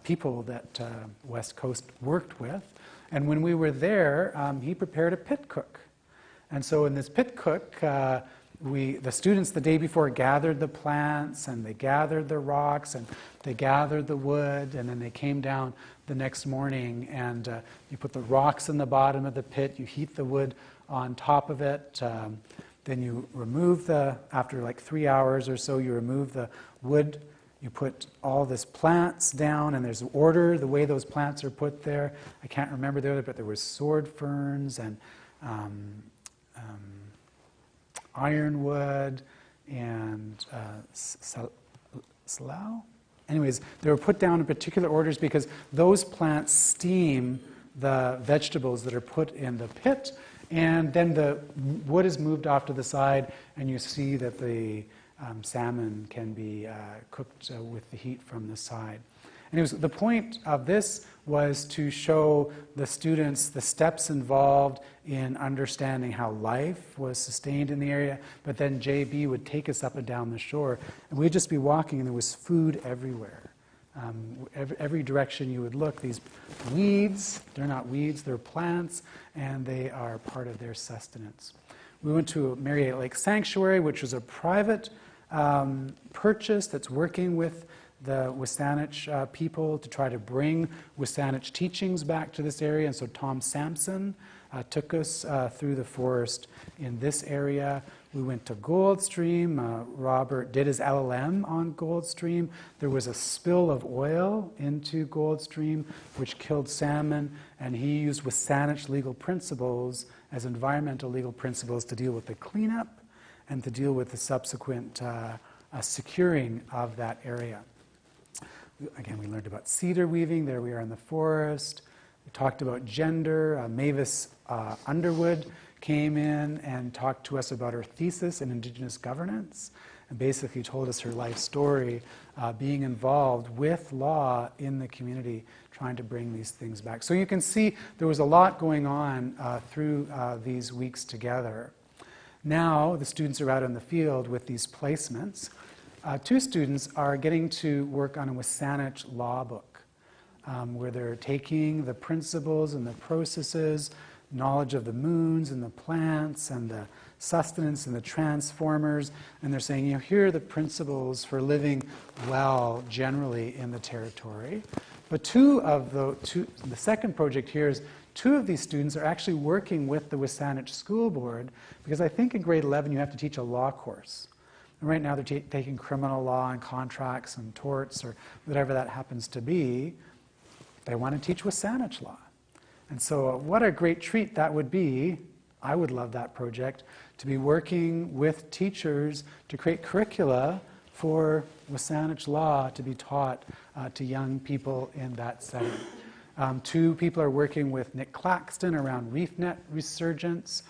people that West Coast worked with. And when we were there, he prepared a pit cook. And so in this pit cook, the students the day before gathered the plants, and they gathered the rocks, and they gathered the wood, and then they came down the next morning, and you put the rocks in the bottom of the pit, you heat the wood on top of it, then you remove after like 3 hours or so, you remove the wood. You put all this plants down, and there's order, the way those plants are put there. I can't remember the other, but there was sword ferns and ironwood and slough. Anyways, they were put down in particular orders because those plants steam the vegetables that are put in the pit, and then the wood is moved off to the side, and you see that the salmon can be cooked with the heat from the side. And the point of this was to show the students the steps involved in understanding how life was sustained in the area, but then JB would take us up and down the shore, and we'd just be walking, and there was food everywhere. Every direction you would look, these weeds, they're not weeds, they're plants, and they are part of their sustenance. We went to Marietta Lake Sanctuary, which was a private purchase that's working with the Wasanich people to try to bring Wasanich teachings back to this area. And so Tom Sampson took us through the forest in this area. We went to Goldstream. Robert did his LLM on Goldstream. There was a spill of oil into Goldstream, which killed salmon, and he used Wasanich legal principles as environmental legal principles to deal with the cleanup and to deal with the subsequent securing of that area. Again, we learned about cedar weaving. There we are in the forest. We talked about gender. Mavis Underwood came in and talked to us about her thesis in Indigenous governance and basically told us her life story, being involved with law in the community, trying to bring these things back. So you can see there was a lot going on through these weeks together. Now the students are out in the field with these placements. 2 students are getting to work on a Wasanich law book, where they're taking the principles and the processes, knowledge of the moons and the plants and the sustenance and the transformers, and they're saying, here are the principles for living well generally in the territory. But the second project here is 2 of these students are actually working with the Wasanich School Board, because I think in grade 11 you have to teach a law course. And right now they're taking criminal law and contracts and torts or whatever that happens to be. they want to teach WSÁNEĆ law. And so what a great treat that would be. I would love that project, to be working with teachers to create curricula for WSÁNEĆ law to be taught to young people in that setting. 2 people are working with Nick Claxton around reef net resurgence.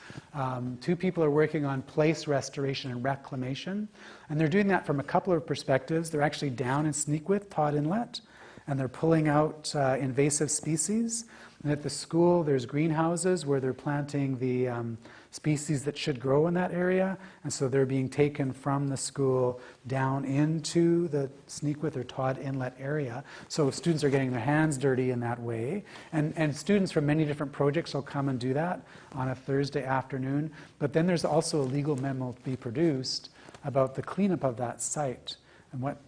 2 people are working on place restoration and reclamation. And they're doing that from a couple of perspectives. They're actually down in Sneakwith, Todd Inlet, and they're pulling out invasive species. And at the school, there's greenhouses where they're planting the species that should grow in that area. And so they're being taken from the school down into the Sneakwith or Todd Inlet area. So students are getting their hands dirty in that way. And students from many different projects will come and do that on a Thursday afternoon. But then there's also a legal memo to be produced about the cleanup of that site and what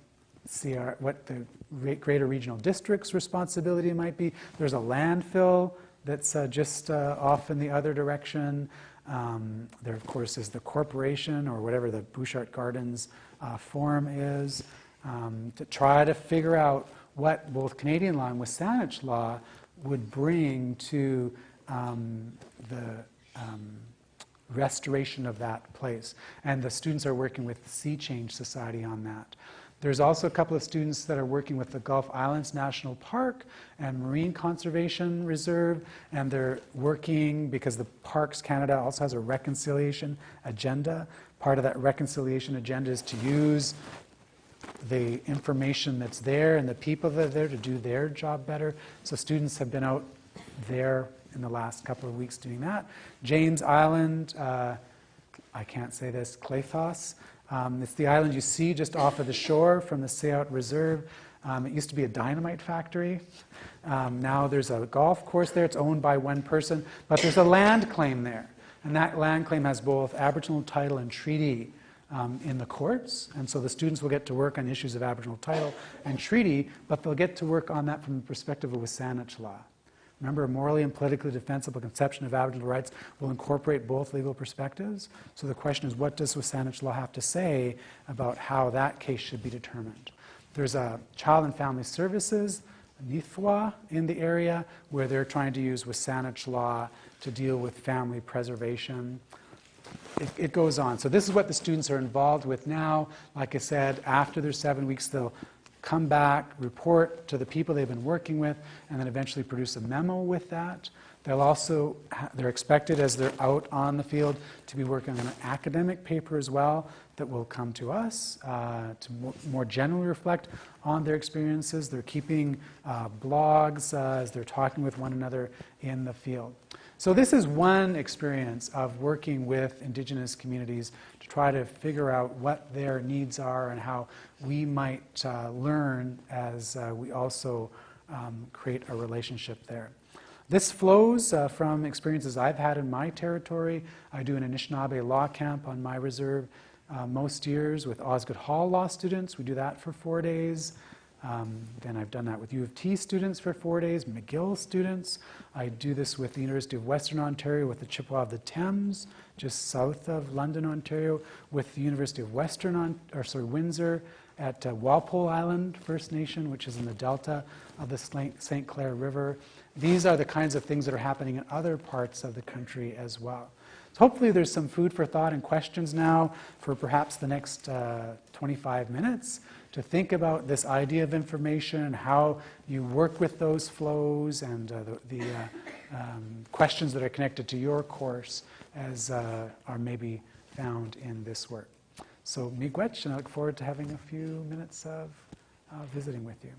the Greater Regional District's responsibility might be. There's a landfill that's just off in the other direction. There, of course, is the corporation or whatever the Bouchard Gardens form is, to try to figure out what both Canadian law and WSÁNEĆ law would bring to the restoration of that place. And the students are working with the Sea Change Society on that. There's also a couple of students that are working with the Gulf Islands National Park and Marine Conservation Reserve, and they're working because the Parks Canada also has a reconciliation agenda. Part of that reconciliation agenda is to use the information that's there and the people that are there to do their job better. So students have been out there in the last couple of weeks doing that. James Island, I can't say this, Claythos. It's the island you see just off of the shore from the Sayout Reserve. It used to be a dynamite factory. Now there's a golf course there. It's owned by one person, but there's a land claim there. And that land claim has both Aboriginal title and treaty in the courts. And so the students will get to work on issues of Aboriginal title and treaty, but they'll get to work on that from the perspective of WSÁNEĆ law. Remember, a morally and politically defensible conception of Aboriginal rights will incorporate both legal perspectives. So the question is, what does WSÁNEĆ law have to say about how that case should be determined? There's a Child and Family Services, NIFWA, in the area, where they're trying to use WSÁNEĆ law to deal with family preservation. It goes on. So this is what the students are involved with now. Like I said, after their 7 weeks, they'll come back, report to the people they've been working with, and then eventually produce a memo with that. They'll also, they're expected as they're out on the field to be working on an academic paper as well that will come to us to more generally reflect on their experiences. They're keeping blogs as they're talking with one another in the field. So this is one experience of working with Indigenous communities to try to figure out what their needs are and how we might learn as we also create a relationship there. This flows from experiences I've had in my territory. I do an Anishinaabe law camp on my reserve most years with Osgoode Hall law students. We do that for 4 days. Then I've done that with U of T students for 4 days, McGill students. I do this with the University of Western Ontario with the Chippewa of the Thames, just south of London, Ontario, with the University of Windsor at Walpole Island First Nation, which is in the delta of the St. Clair River. These are the kinds of things that are happening in other parts of the country as well. So hopefully there's some food for thought and questions now for perhaps the next 25 minutes to think about this idea of information, how you work with those flows, and the questions that are connected to your course as are maybe found in this work. So miigwech, and I look forward to having a few minutes of visiting with you.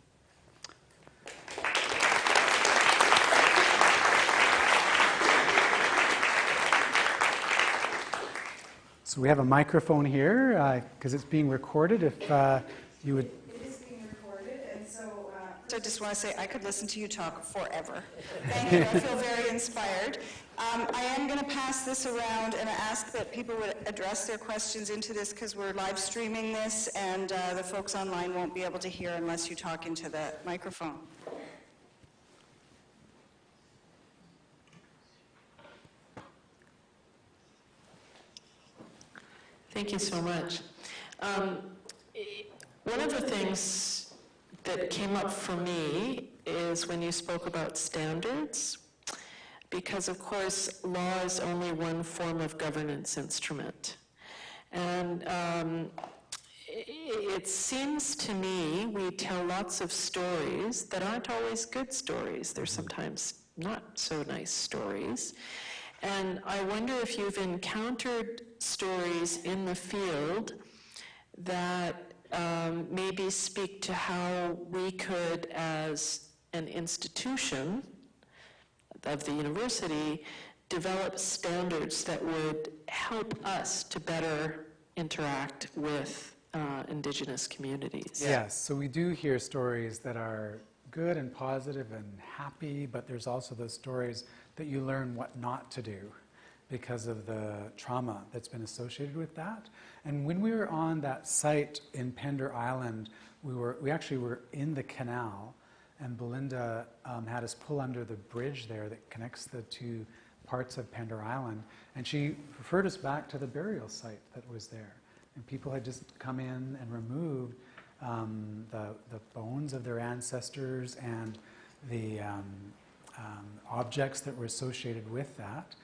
So we have a microphone here because it's being recorded. If you would. It is being recorded, and so I just want to say I could listen to you talk forever. Thank you. I feel very inspired. I am going to pass this around and ask that people would address their questions into this because we're live streaming this, and the folks online won't be able to hear unless you talk into the microphone. Thank you so much. One of the things that came up for me is when you spoke about standards, because of course law is only one form of governance instrument. And it seems to me we tell lots of stories that aren't always good stories. They're sometimes not so nice stories. And I wonder if you've encountered stories in the field that maybe speak to how we could, as an institution of the university, develop standards that would help us to better interact with Indigenous communities. Yes, so we do hear stories that are good and positive and happy, but there's also those stories that you learn what not to do because of the trauma that's been associated with that. And when we were on that site in Pender Island, we actually were in the canal, and Belinda had us pull under the bridge there that connects the two parts of Pender Island, and she referred us back to the burial site that was there. And people had just come in and removed the bones of their ancestors and the objects that were associated with that.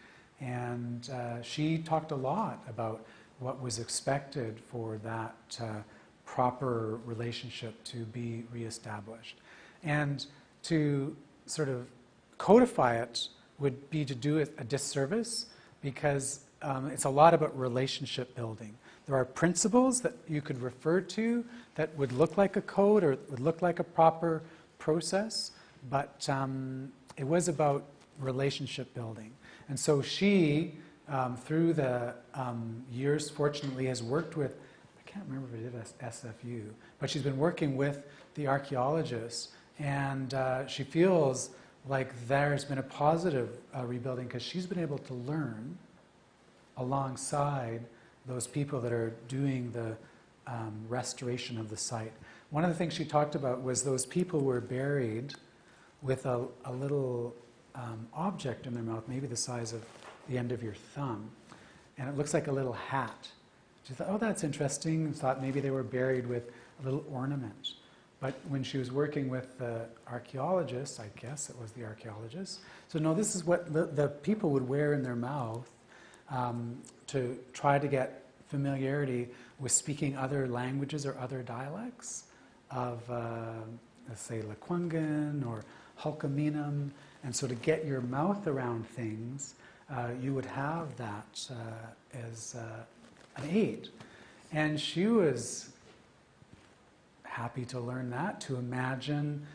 And she talked a lot about what was expected for that proper relationship to be reestablished. And to sort of codify it would be to do it a disservice, because it's a lot about relationship building. There are principles that you could refer to that would look like a code or would look like a proper process, but it was about relationship building. And so she, through the years, fortunately, has worked with, I can't remember if it did SFU, but she's been working with the archaeologists, and she feels like there's been a positive rebuilding, because she's been able to learn alongside those people that are doing the restoration of the site. One of the things she talked about was those people were buried with a little object in their mouth, maybe the size of the end of your thumb, and it looks like a little hat. She thought, oh, that's interesting, and thought maybe they were buried with a little ornament. But when she was working with the archaeologists, I guess it was the archaeologists, so no, this is what the people would wear in their mouth to try to get familiarity with speaking other languages or other dialects of, let's say, Lekwungen or Hulkaminam. And so to get your mouth around things, you would have that as an aid. And she was happy to learn that, to imagine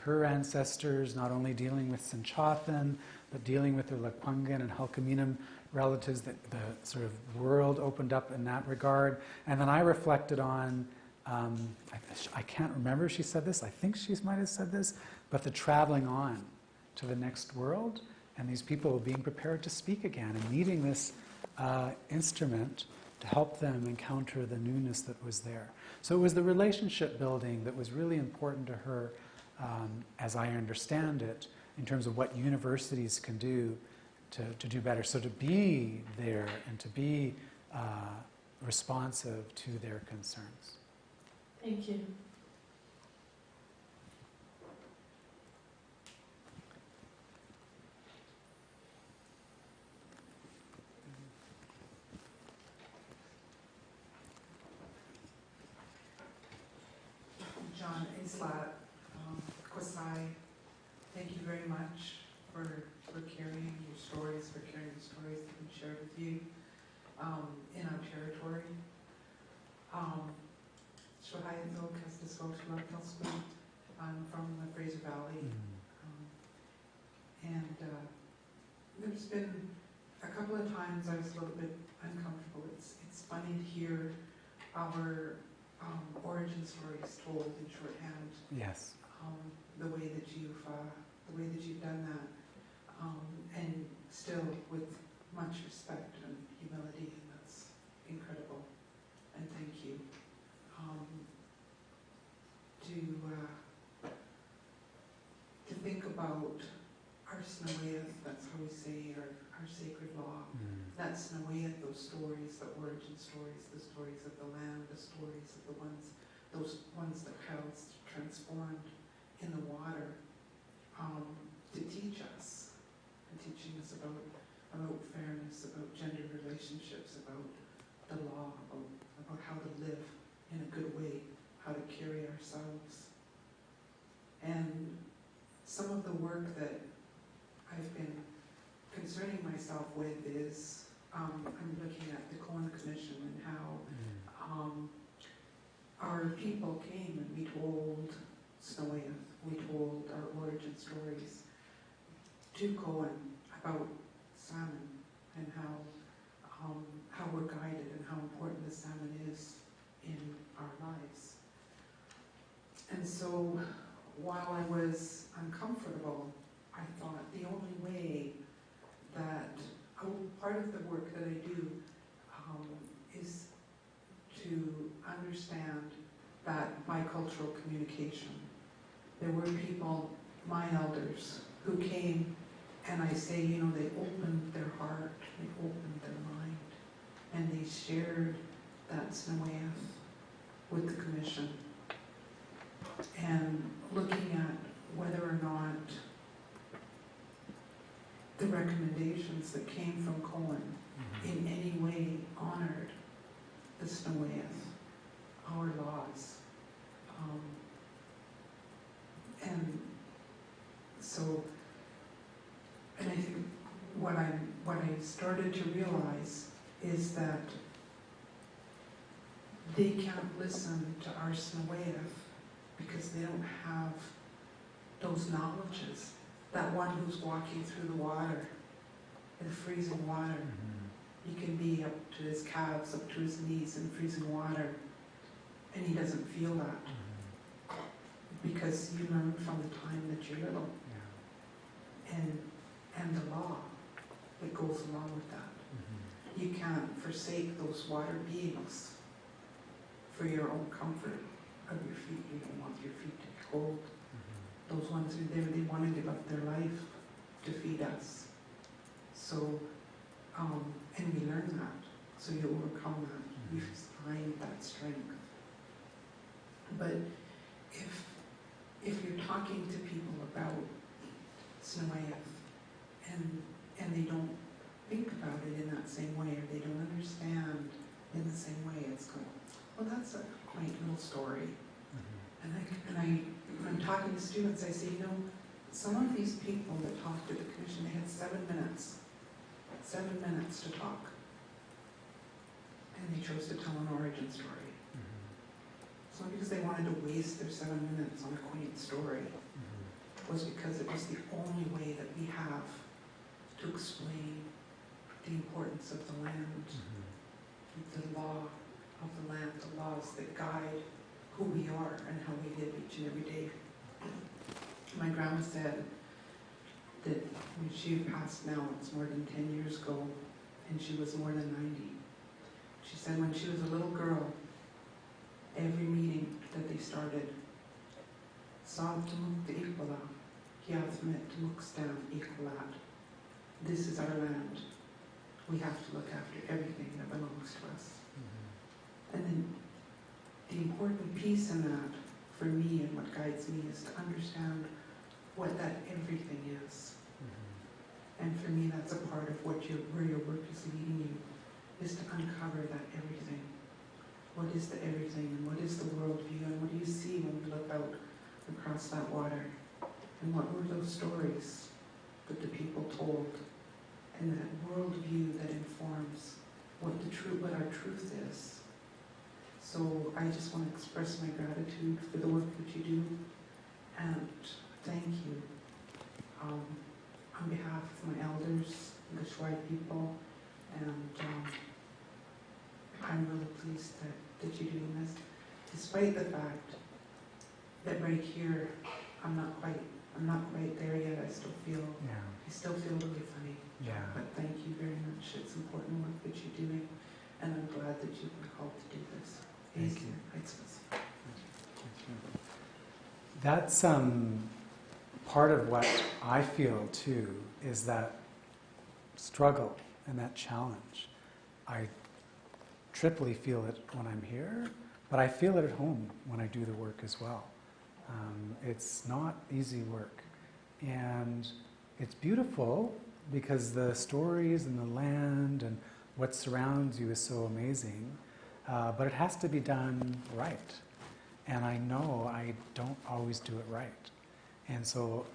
her ancestors not only dealing with Sanchothan, but dealing with their Lekwungen and Hulkaminam relatives, that the sort of world opened up in that regard. And then I reflected on, I can't remember if she said this, I think she might have said this, but the traveling on to the next world, and these people being prepared to speak again and needing this instrument to help them encounter the newness that was there. So it was the relationship building that was really important to her, as I understand it, in terms of what universities can do to do better. So to be there and to be responsive to their concerns. Thank you. John Islat, Kwasai, thank you very much for carrying your stories, for carrying the stories that we shared with you in our territory. Shwahayadok has disclosed I'm from the Fraser Valley. And there's been a couple of times I was a little bit uncomfortable. It's funny to hear our origin stories told in shorthand. Yes. The way that you've done that, and still with much respect and humility, and that's incredible. And thank you. To think about our Snowayeth, that's how we say our sacred law. That Snowayeth, those stories, the origin stories, the stories of the land, the stories of those ones that held transformed in the water, to teach us, and teaching us about fairness, about gender relationships, about the law, about how to live in a good way, how to carry ourselves. And some of the work that I've been concerning myself with is I'm looking at the Cohen Commission and how our people came and we told Snowyeth, we told our origin stories to Cohen about salmon and how we're guided and how important the salmon is in our lives. And so while I was uncomfortable, I thought the only way that, part of the work that I do is to understand that bicultural communication. There were people, my elders, who came, and I say, you know, they opened their heart, they opened their mind, and they shared that Snowyeth with the Commission. And looking at whether or not the recommendations that came from Cohen in any way honored the Snowyeth, our laws. And so, and I think what I started to realize is that they can't listen to our Snowyeth because they don't have those knowledges. That one who's walking through the water, in freezing water, he can be up to his calves, up to his knees in freezing water, and he doesn't feel that. Because you learn from the time that you're little. And the law that goes along with that. You can't forsake those water beings for your own comfort of your feet. You don't want your feet to be cold. Those ones are there, they want to give up their life to feed us. So, and we learn that. So you overcome that. You find that strength. But if you're talking to people about Snowyeth and they don't think about it in that same way, or they don't understand in the same way, it's going, well, that's a quaint little story. When I'm talking to students, I say, you know, some of these people that talked to the Commission, they had 7 minutes. 7 minutes to talk. And they chose to tell an origin story. It's not because they wanted to waste their 7 minutes on a quaint story. It was because it was the only way that we have to explain the importance of the land, the law of the land, the laws that guide who we are and how we live each and every day. My grandma said that when she passed now, it's more than 10 years ago, and she was more than 90. She said when she was a little girl, every meeting that they started, Saavtamukta Ikvala, Hiathmet Mukstam Ikvalat. This is our land. We have to look after everything that belongs to us. And then the important piece in that, for me, and what guides me, is to understand what that everything is. And for me, that's a part of where your work is leading you, is to uncover that everything. What is the everything, and what is the worldview, and what do you see when you look out across that water? And what were those stories that the people told? And that worldview that informs what our truth is. So I just want to express my gratitude for the work that you do, and thank you on behalf of my elders, the Shwai people, and I'm really pleased that you're doing this, despite the fact that right here I'm not quite there yet. I still feel really funny. But thank you very much. It's important work that you're doing, and I'm glad that you've been called to do this. Thank you. That's part of what I feel too, is that struggle and that challenge. I triply feel it when I'm here, but I feel it at home when I do the work as well. It's not easy work. And it's beautiful because the stories and the land and what surrounds you is so amazing, but it has to be done right. And I know I don't always do it right. And so,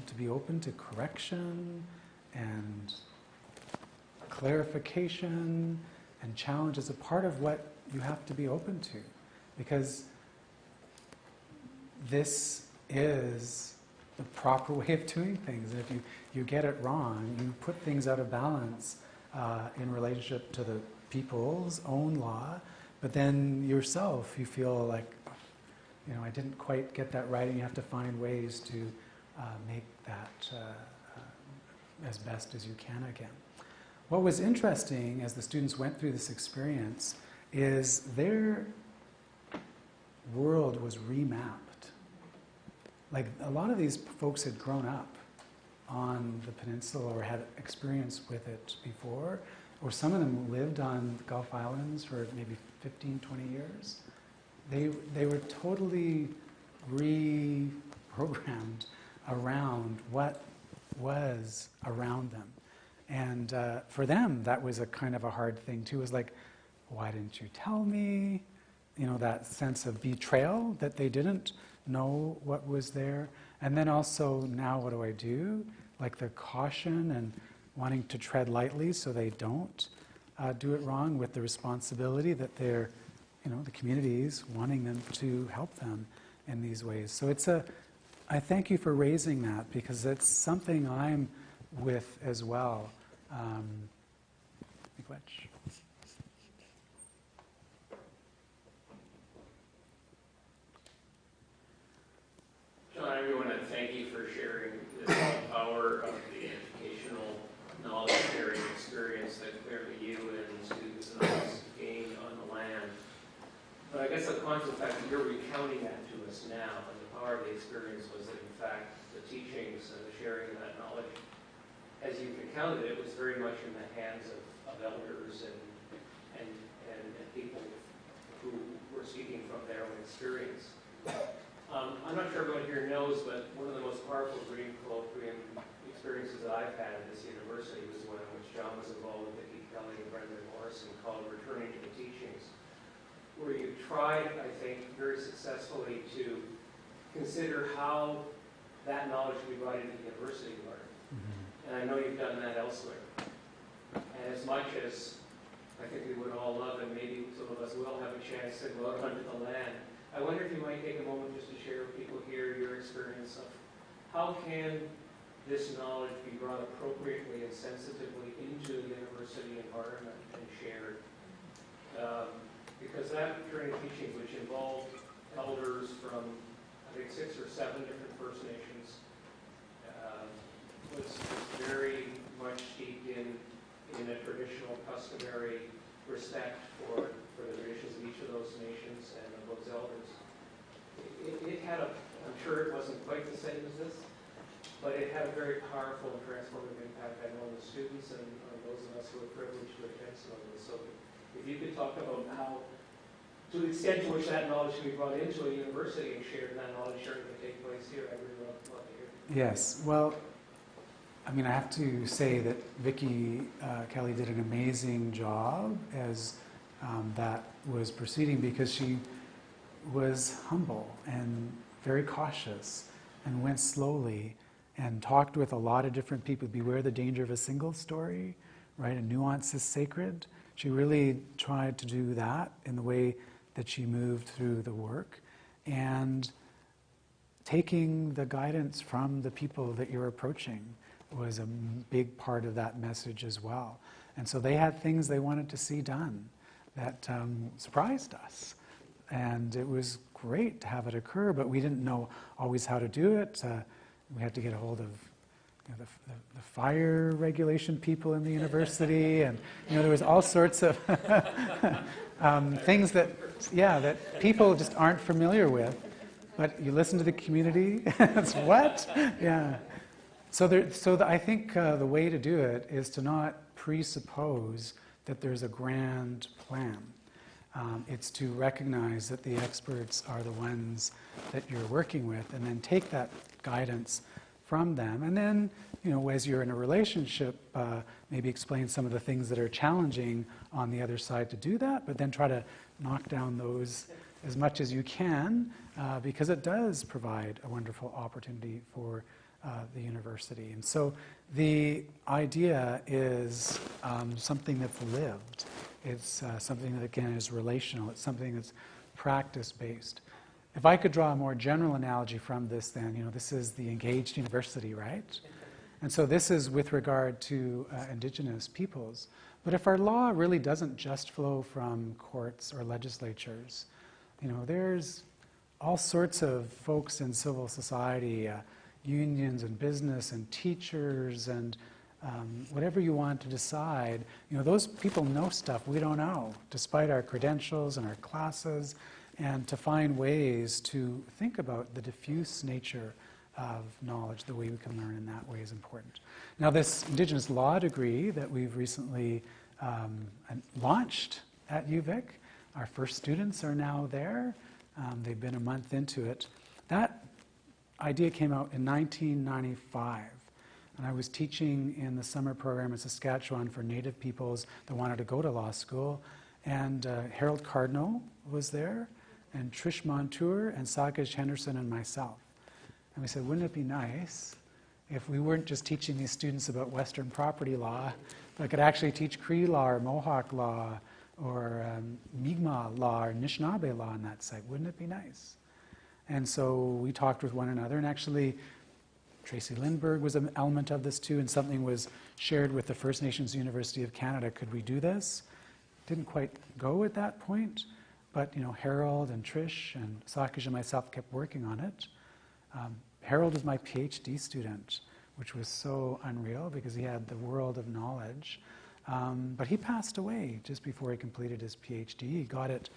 to be open to correction and clarification and challenge is a part of what you have to be open to. Because this is the proper way of doing things. And if you get it wrong, you put things out of balance in relationship to the people's own law, but then yourself, you feel like, I didn't quite get that right, and you have to find ways to make that as best as you can again. What was interesting as the students went through this experience is their world was remapped. Like, a lot of these folks had grown up on the peninsula or had experience with it before, or some of them lived on the Gulf Islands for maybe 15, 20 years. They were totally reprogrammed around what was around them. And for them, that was a kind of a hard thing too. It was like, why didn't you tell me? That sense of betrayal, that they didn't know what was there. And then also, now what do I do? Like the caution and wanting to tread lightly so they don't do it wrong, with the responsibility that they're, the communities wanting them to help them in these ways. So I thank you for raising that, because it's something I'm with as well. Which? John, I really want to thank you for sharing the power of the educational knowledge sharing experience that clearly you and students and others gained on the land. But I guess the constant fact that you're recounting that to us now, and the power of the experience was that, in fact, the teachings and the sharing of that knowledge, as you've recounted it, was very much in the hands of elders and people who were speaking from their own experience. I'm not sure everyone here knows, but one of the most powerful Green Colloquium experiences that I've had at this university was one in which John was involved with Vicki Kelly and Brendan Morrison, called Returning to the Teachings, where you tried, I think, very successfully to consider how that knowledge can be brought into the university learning. And I know you've done that elsewhere. And as much as I think we would all love, and maybe some of us will have a chance to go out onto the land, I wonder if you might take a moment just to share with people here your experience of how can this knowledge be brought appropriately and sensitively into the university environment and shared. Because that Returning Teachings, which involved elders from, I think, 6 or 7 different First Nations, was very much steeped in a traditional, customary respect for the traditions of each of those nations and of those elders. It had I'm sure it wasn't quite the same as this, but it had a very powerful and transformative impact, I know, on the students and on those of us who were privileged to attend some of this. So if you could talk about how, to the extent to which that knowledge can be brought into a university and shared, and that knowledge sharing can take place here, I'd really love to hear. Yes, well, I have to say that Vicki Kelly did an amazing job as that was proceeding, because she was humble and very cautious and went slowly and talked with a lot of different people. Beware the danger of a single story, right? A nuance is sacred. She really tried to do that in the way that she moved through the work, and taking the guidance from the people that you're approaching was a big part of that message as well. And so they had things they wanted to see done that surprised us. And it was great to have it occur, but we didn't know always how to do it. We had to get a hold of the fire regulation people in the university, and there was all sorts of things that people just aren't familiar with. But you listen to the community. It's what? Yeah. So I think the way to do it is to not presuppose that there's a grand plan. It's to recognize that the experts are the ones that you're working with, and then take that guidance from them. And then, as you're in a relationship, maybe explain some of the things that are challenging on the other side to do that, but then try to knock down those as much as you can, because it does provide a wonderful opportunity for the university. And so the idea is something that's lived. It's something that, again, is relational. It's something that's practice-based. If I could draw a more general analogy from this, then, this is the engaged university, right? And so this is with regard to Indigenous peoples. But if our law really doesn't just flow from courts or legislatures, there's all sorts of folks in civil society, unions and business and teachers and whatever you want to decide, those people know stuff we don't know, despite our credentials and our classes, and to find ways to think about the diffuse nature of knowledge, the way we can learn in that way is important. Now, this Indigenous law degree that we've recently launched at UVic, our first students are now there. They've been a month into it. That idea came out in 1995. And I was teaching in the summer program in Saskatchewan for Native peoples that wanted to go to law school. And Harold Cardinal was there, and Trish Montour, and Sakaj Henderson, and myself. And we said, wouldn't it be nice if we weren't just teaching these students about Western property law, but could actually teach Cree law or Mohawk law or Mi'kmaq law or Anishinaabe law on that site? Wouldn't it be nice? And so we talked with one another, and actually Tracy Lindbergh was an element of this too, and something was shared with the First Nations University of Canada. Could we do this? Didn't quite go at that point, but Harold and Trish and Sakaj and myself kept working on it. Harold was my PhD student, which was so unreal because he had the world of knowledge. But he passed away just before he completed his PhD. He got it,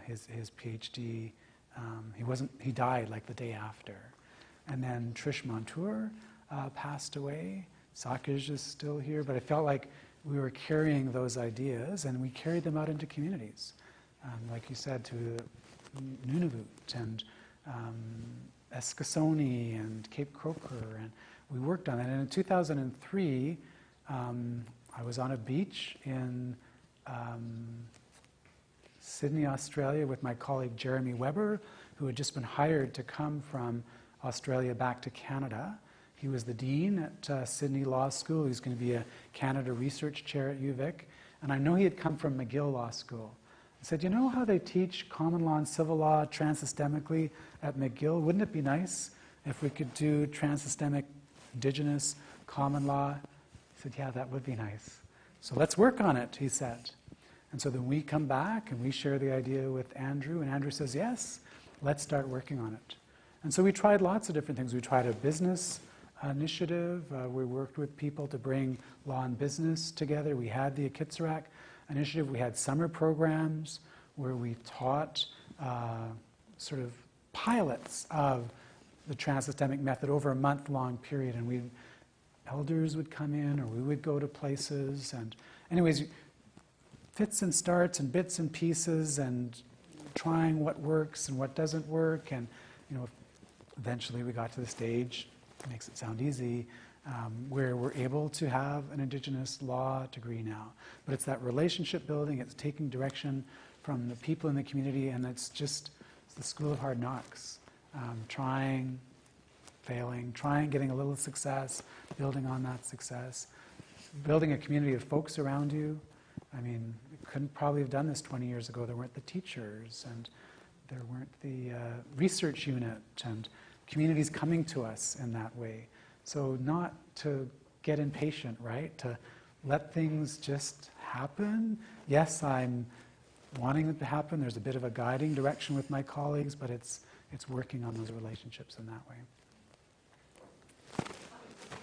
his PhD, he died like the day after. And then Trish Montour passed away. Sakaj is still here, but I felt like we were carrying those ideas, and we carried them out into communities. Like you said, to Nunavut and Eskasoni and Cape Croker, and we worked on that. And in 2003, I was on a beach in Sydney, Australia, with my colleague Jeremy Weber, who had just been hired to come from Australia back to Canada. He was the dean at Sydney Law School. He's going to be a Canada Research Chair at UVic. And I know he had come from McGill Law School. I said, you know how they teach common law and civil law transsystemically at McGill? Wouldn't it be nice if we could do transsystemic Indigenous common law? He said, yeah, that would be nice. So let's work on it, he said. And so then we come back and we share the idea with Andrew, and Andrew says, yes, let's start working on it. And so we tried lots of different things. We tried a business initiative. We worked with people to bring law and business together. We had the Akitsarak initiative. We had summer programs where we taught sort of pilots of the transsystemic method over a month-long period. And elders would come in, or we would go to places. And anyways, fits and starts and bits and pieces, and trying what works and what doesn't work. And eventually we got to the stage, it makes it sound easy, where we're able to have an Indigenous law degree now. But it's that relationship building, it's taking direction from the people in the community, and it's the school of hard knocks. Trying, failing, getting a little success, building on that success, building a community of folks around you. I mean, we couldn't probably have done this 20 years ago. There weren't the teachers, and there weren't the research unit, and communities coming to us in that way. So not to get impatient, right? To let things just happen. Yes, I'm wanting it to happen. There's a bit of a guiding direction with my colleagues, but it's working on those relationships in that way.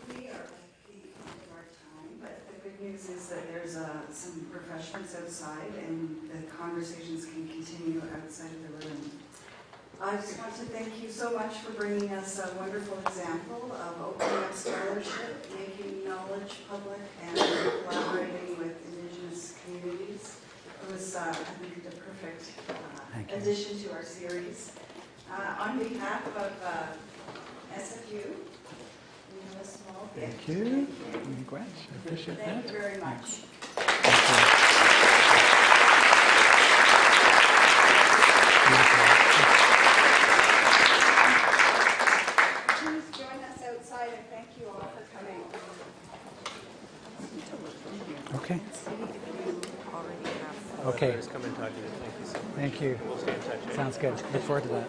We are at the end of our time, but the good news is that there's some refreshments outside, and the conversations can continue outside of the room. I just want to thank you so much for bringing us a wonderful example of opening up scholarship, making knowledge public, and collaborating with Indigenous communities. It was, I think, the perfect addition to our series. On behalf of SFU. We have a small gift. Thank you. Gwen, I appreciate that. Thank you very much. Please join us outside, and thank you all for coming. Okay. Okay. Come and talk to you. Thank you so much. Thank you. We'll stay in touch. Sounds good. Look forward to that.